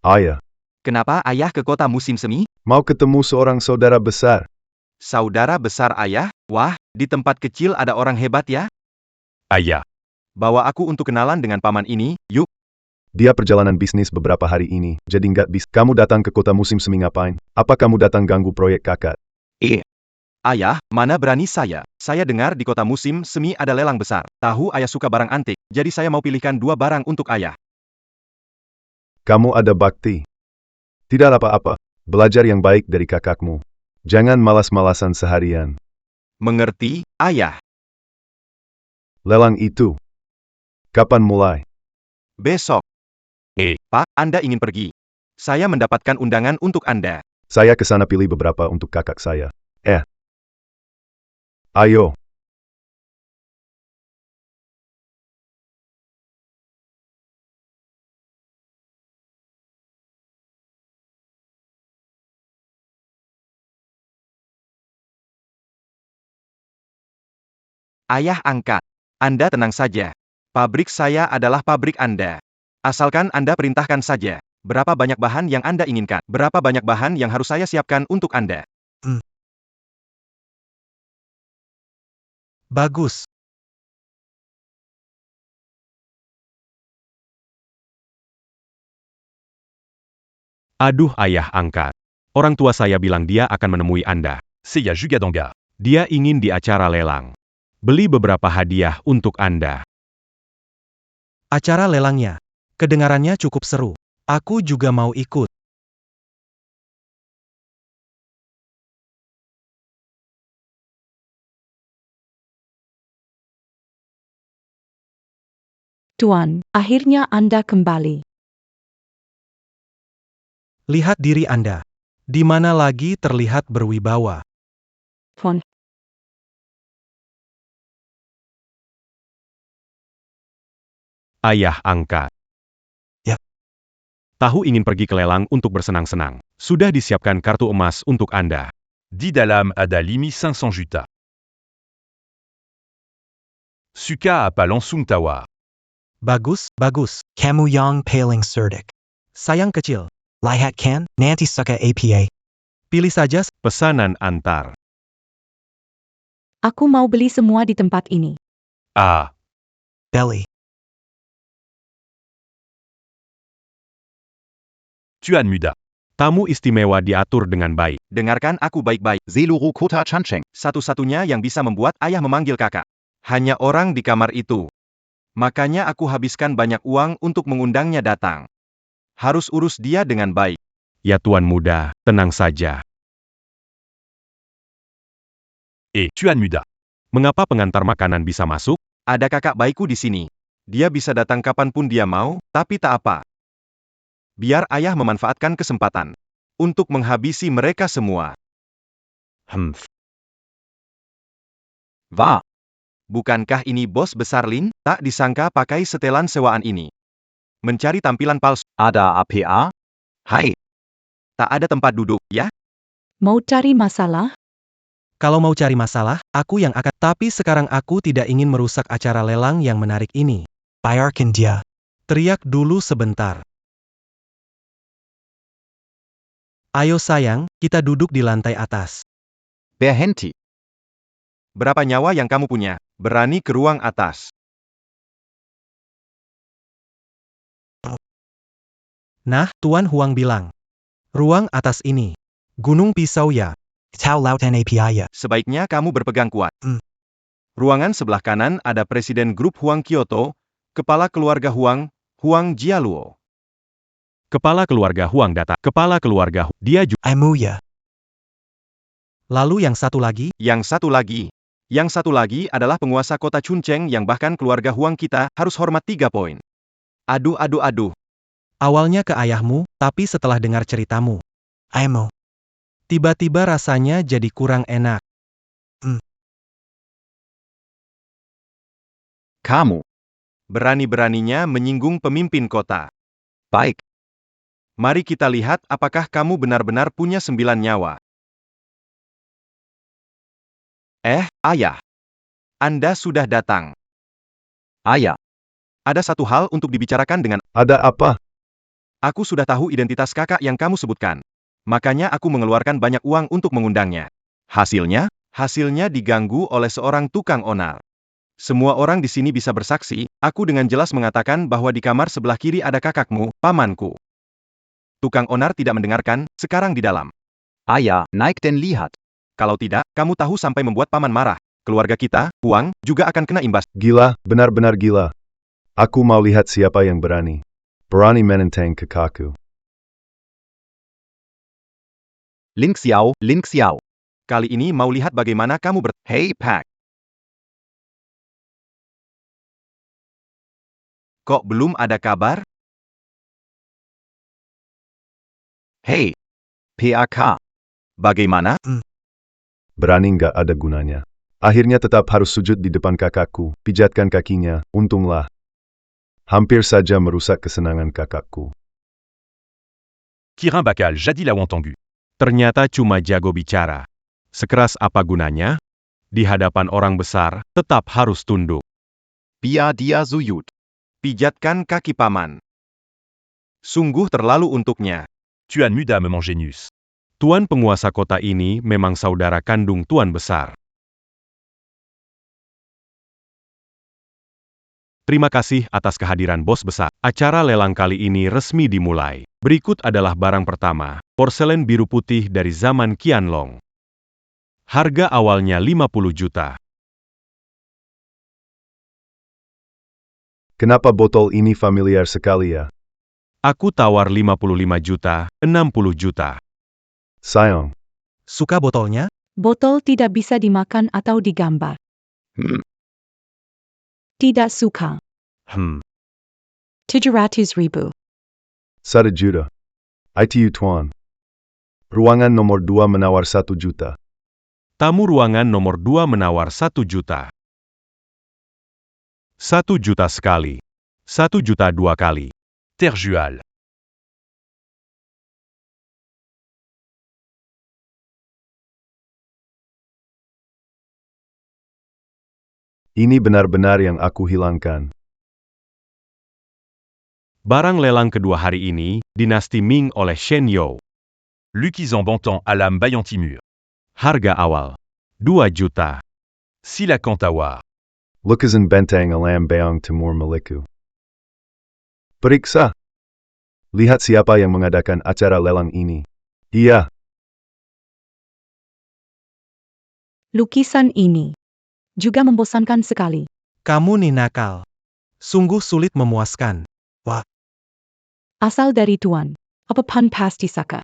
Ayah, Kenapa ayah ke kota musim semi? mau ketemu seorang saudara besar. Saudara besar ayah? Wah, di tempat kecil ada orang hebat ya? Ayah. Bawa aku untuk kenalan dengan paman ini, yuk. Dia perjalanan bisnis beberapa hari ini, jadi nggak bisa. Kamu datang ke kota musim semi ngapain? Apa kamu datang ganggu proyek kakak? Ayah, mana berani saya. Saya dengar di kota musim semi ada lelang besar. Tahu ayah suka barang antik, jadi saya mau pilihkan 2 barang untuk ayah. Kamu ada bakti. Tidak apa-apa. Belajar yang baik dari kakakmu. Jangan malas-malasan seharian. Mengerti, ayah? Lelang itu. Kapan mulai? Besok. Pak, Anda ingin pergi? Saya mendapatkan undangan untuk Anda. Saya ke sana pilih beberapa untuk kakak saya. Ayo. Ayah angkat. Anda tenang saja. Pabrik saya adalah pabrik Anda. Asalkan Anda perintahkan saja. Berapa banyak bahan yang Anda inginkan? Berapa banyak bahan yang harus saya siapkan untuk Anda? Bagus. Aduh ayah angkat. Orang tua saya bilang dia akan menemui Anda. Seiya juga dongga. Dia ingin di acara lelang. Beli beberapa hadiah untuk Anda. Acara lelangnya. Kedengarannya cukup seru. Aku juga mau ikut. Tuan, akhirnya Anda kembali. Lihat diri Anda. Di mana lagi terlihat berwibawa. Tuan, Ayah angkat. Ya. Tahu ingin pergi ke lelang untuk bersenang-senang. Sudah disiapkan kartu emas untuk Anda. Di dalam ada limi 500 juta. Suka apa langsung tawar. Bagus, bagus. Kamu yang paling cerdik. Sayang kecil. Lihat kan, nanti suka APA. Pilih saja. Pesanan antar. aku mau beli semua di tempat ini. Belly. Tuan muda. Tamu istimewa diatur dengan baik. Dengarkan aku baik-baik. Zeluru Kota Chancheng. Satu-satunya yang bisa membuat ayah memanggil kakak. Hanya orang di kamar itu. Makanya aku habiskan banyak uang untuk mengundangnya datang. Harus urus dia dengan baik. Ya tuan muda, tenang saja. Tuan muda. Mengapa pengantar makanan bisa masuk? Ada kakak baikku di sini. Dia bisa datang kapanpun dia mau, tapi tak apa. Biar ayah memanfaatkan kesempatan untuk menghabisi mereka semua. Wah. Bukankah ini bos besar Lin? Tak disangka pakai setelan sewaan ini. Mencari tampilan palsu. Ada APA? Hai. Tak ada tempat duduk, ya? Mau cari masalah? Kalau mau cari masalah, aku yang akan. Tapi sekarang aku tidak ingin merusak acara lelang yang menarik ini. Biarkan dia. Teriak dulu sebentar. Ayo sayang, kita duduk di lantai atas. Berhenti. Berapa nyawa yang kamu punya? Berani ke ruang atas. Nah, Tuan Huang bilang. Ruang atas ini. Gunung pisau ya. Tau laut NAPI ya. Sebaiknya kamu berpegang kuat. Hmm. Ruangan sebelah kanan ada Presiden Grup Huang Kyoto, Kepala Keluarga Huang, Huang Jialuo. Kepala keluarga Huang datang. Kepala keluarga dia juga. Imu ya. Lalu yang satu lagi? Yang satu lagi adalah penguasa kota Chuncheng yang bahkan keluarga Huang kita harus hormat 3 poin. Aduh. Awalnya ke ayahmu, tapi setelah dengar ceritamu, Imu. tiba-tiba rasanya jadi kurang enak. Kamu berani-beraninya menyinggung pemimpin kota. Baik. Mari kita lihat apakah kamu benar-benar punya 9 nyawa. Ayah. Anda sudah datang. Ayah. Ada satu hal untuk dibicarakan dengan. Ada apa? Aku sudah tahu identitas kakak yang kamu sebutkan. Makanya aku mengeluarkan banyak uang untuk mengundangnya. Hasilnya diganggu oleh seorang tukang onar. Semua orang di sini bisa bersaksi, aku dengan jelas mengatakan bahwa di kamar sebelah kiri ada kakakmu, pamanku. Tukang onar tidak mendengarkan, sekarang di dalam. Ayah, naik dan lihat. Kalau tidak, kamu tahu sampai membuat paman marah. Keluarga kita, Huang, juga akan kena imbas. Gila, benar-benar gila. Aku mau lihat siapa yang berani. Berani menentang kakakku. Ling Xiao. Kali ini mau lihat bagaimana kamu Hey, Pak. Kok belum ada kabar? Hey, PAK. bagaimana? Berani nggak ada gunanya. Akhirnya tetap harus sujud di depan kakakku, pijatkan kakinya, untunglah. Hampir saja merusak kesenangan kakakku. Kirin Bakal, jadi la entendu. Ternyata cuma jago bicara. Sekeras apa gunanya? Di hadapan orang besar, tetap harus tunduk. Biar dia zuyut. Pijatkan kaki paman. Sungguh terlalu untuknya. Tuan Muda Memangenius. Tuan penguasa kota ini memang saudara kandung Tuan besar. Terima kasih atas kehadiran bos besar. Acara lelang kali ini resmi dimulai. Berikut adalah barang pertama, porselen biru putih dari zaman Qianlong. Harga awalnya 50 juta. Kenapa botol ini familiar sekali ya? Aku tawar 55 juta, 60 juta. Sayang. Suka botolnya? Botol tidak bisa dimakan atau digambar. Tidak suka. 700,000. 1 juta. ITU Tuan. Ruangan nomor 2 menawar 1 juta. Tamu ruangan nomor 2 menawar 1 juta. 1 juta sekali. 1 juta 2 kali. Terjual. Ini benar-benar yang aku hilangkan. Barang lelang kedua hari ini, dinasti Ming oleh Shen You. Lukisan Bantan à l'âme Bayantimur. Harga awal 2 juta. Sila Kantawar. Lukisan Bentang Alam Bayang Timur Maliku. Periksa. Lihat siapa yang mengadakan acara lelang ini. Iya. Lukisan ini juga membosankan sekali. Kamu nih nakal. Sungguh sulit memuaskan. Asal dari Tuan. Apa pan pasti saka.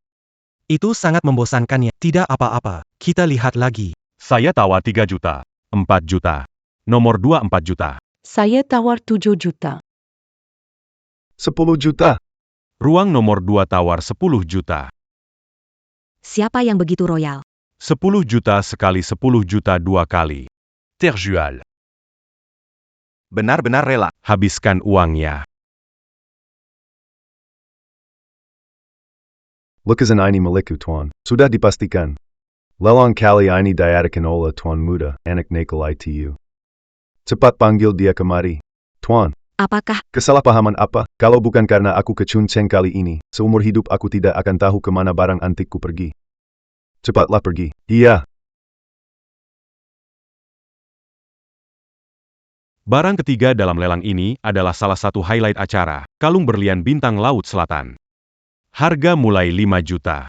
Itu sangat membosankan ya. Tidak apa-apa. Kita lihat lagi. Saya tawar 3 juta. 4 juta. Nomor 2 4 juta. Saya tawar 7 juta. 10 juta. Ruang nomor 2 tawar 10 juta. Siapa yang begitu royal? 10 juta sekali 10 juta 2 kali. Terjual. Benar-benar rela. Habiskan uangnya. Lukisan ini milikku Tuan. Sudah dipastikan. Lelang kali ini diadakan oleh Tuan Muda, anak nakal ITU. Cepat panggil dia kemari. Tuan, Apakah kesalahpahaman apa? Kalau bukan karena aku ke Chuncheng kali ini, seumur hidup aku tidak akan tahu kemana barang antikku pergi. Cepatlah pergi. Iya. Barang ketiga dalam lelang ini adalah salah satu highlight acara, kalung berlian bintang Laut Selatan. Harga mulai 5 juta.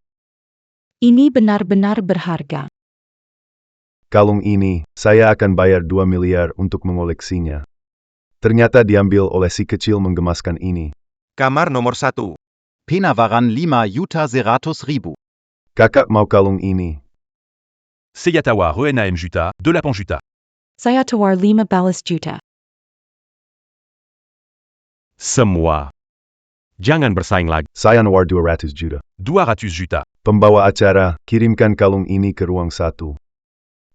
Ini benar-benar berharga. Kalung ini, saya akan bayar 2 miliar untuk mengoleksinya. Ternyata diambil oleh si kecil menggemaskan ini. Kamar nomor 1. Penawaran 5.100.000. Kakak mau kalung ini. Saya tawar 6 juta, 8 juta. Saya tawar 15 juta. Semua. Jangan bersaing lagi. Saya nawar 200 juta. 200 juta. Pembawa acara, kirimkan kalung ini ke ruang 1.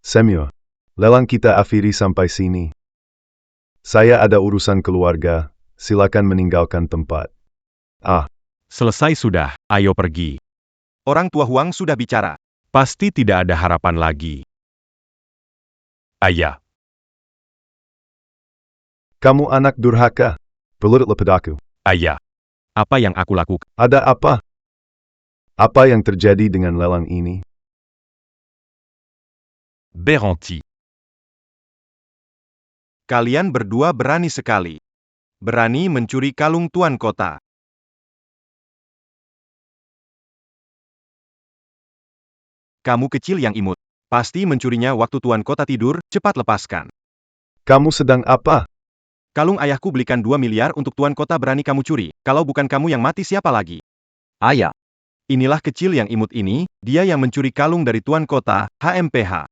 Samuel, lelang kita akhiri sampai sini. Saya ada urusan keluarga, silakan meninggalkan tempat. Selesai sudah, ayo pergi. Orang tua Huang sudah bicara. Pasti tidak ada harapan lagi. Ayah. Kamu anak durhaka. Pelurutlah padaku. Ayah. Apa yang aku lakukan? Ada apa? Apa yang terjadi dengan lelang ini? Beranti. Kalian berdua berani sekali. Berani mencuri kalung tuan kota. Kamu kecil yang imut. Pasti mencurinya waktu tuan kota tidur, cepat lepaskan. Kamu sedang apa? Kalung ayahku belikan 2 miliar untuk tuan kota berani kamu curi. Kalau bukan kamu yang mati siapa lagi? Ayah. Inilah kecil yang imut ini, dia yang mencuri kalung dari tuan kota, HMPH.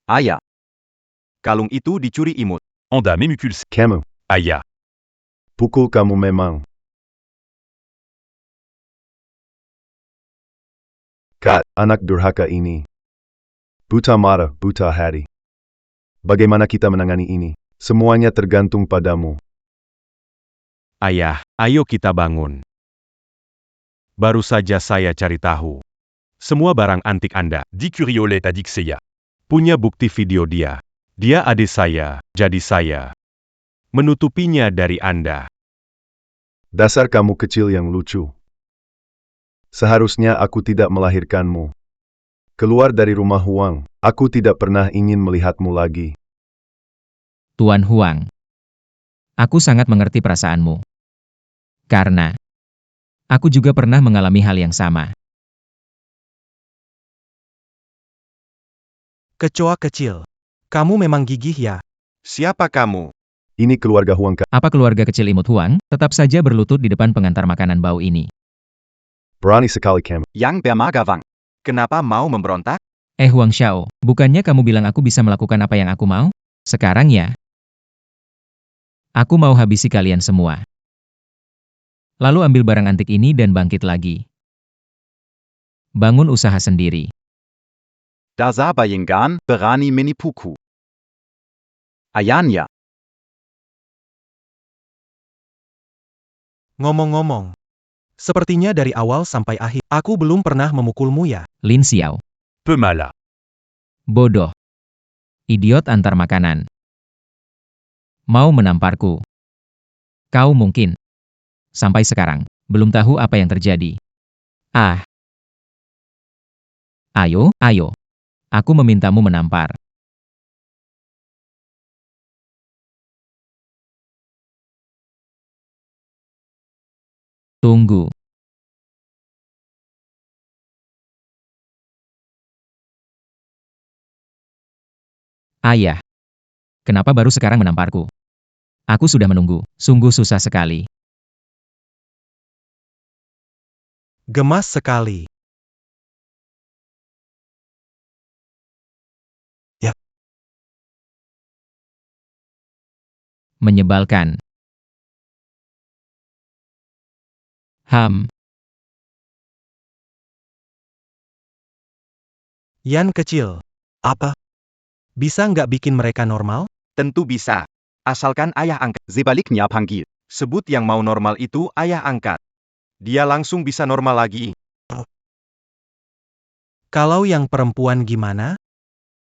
Ayah. Kalung itu dicuri imut. Anda memukul. Kamu. Ayah. Pukul kamu memang. Kat, anak durhaka ini. Buta mata, buta hati. Bagaimana kita menangani ini? Semuanya tergantung padamu. Ayah, ayo kita bangun. Baru saja saya cari tahu. Semua barang antik Anda Di Curiolet a dit que Seiya. punya bukti video dia. Dia adik saya, jadi saya menutupinya dari Anda. Dasar kamu kecil yang lucu. Seharusnya aku tidak melahirkanmu. Keluar dari rumah Huang, aku tidak pernah ingin melihatmu lagi. Tuan Huang. Aku sangat mengerti perasaanmu. Karena aku juga pernah mengalami hal yang sama. Kecoa kecil. Kamu memang gigih ya. Siapa kamu? Ini keluarga Huang. Apa keluarga kecil imut Huang tetap saja berlutut di depan pengantar makanan bau ini? Berani sekali kamu. Yang bermagawang. Kenapa mau memberontak? Huang Xiao, bukannya kamu bilang aku bisa melakukan apa yang aku mau? Sekarang ya. Aku mau habisi kalian semua. Lalu ambil barang antik ini dan bangkit lagi. Bangun usaha sendiri. Dasa Bayingan, berani menipuku. Ayahnya. Ngomong-ngomong. Sepertinya dari awal sampai akhir, aku belum pernah memukulmu ya. Lin Xiao. Pemala. Bodoh. Idiot antar makanan. Mau menamparku. Kau mungkin. Sampai sekarang, belum tahu apa yang terjadi. Ayo, ayo. Aku memintamu menampar. Tunggu. Ayah. Kenapa baru sekarang menamparku? Aku sudah menunggu, sungguh susah sekali. Gemas sekali. Ya. Menyebalkan. Yan kecil. Apa? Bisa nggak bikin mereka normal? Tentu bisa. Asalkan ayah angkat. Sebaliknya panggil. Sebut yang mau normal itu ayah angkat. Dia langsung bisa normal lagi. Kalau yang perempuan gimana?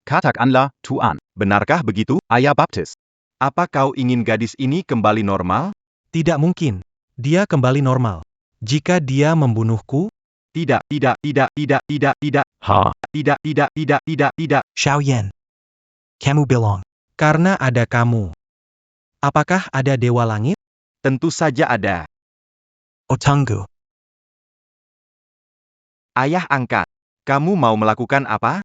Katakanlah, Tuan. Benarkah begitu? Ayah baptis. Apa kau ingin gadis ini kembali normal? Tidak mungkin. Dia kembali normal. Jika dia membunuhku, Tidak. Ha. Tidak. Xiaoyan. Kamu bilang. karena ada kamu. Apakah ada dewa langit? Tentu saja ada. Otunggu. Ayah angkat. Kamu mau melakukan apa?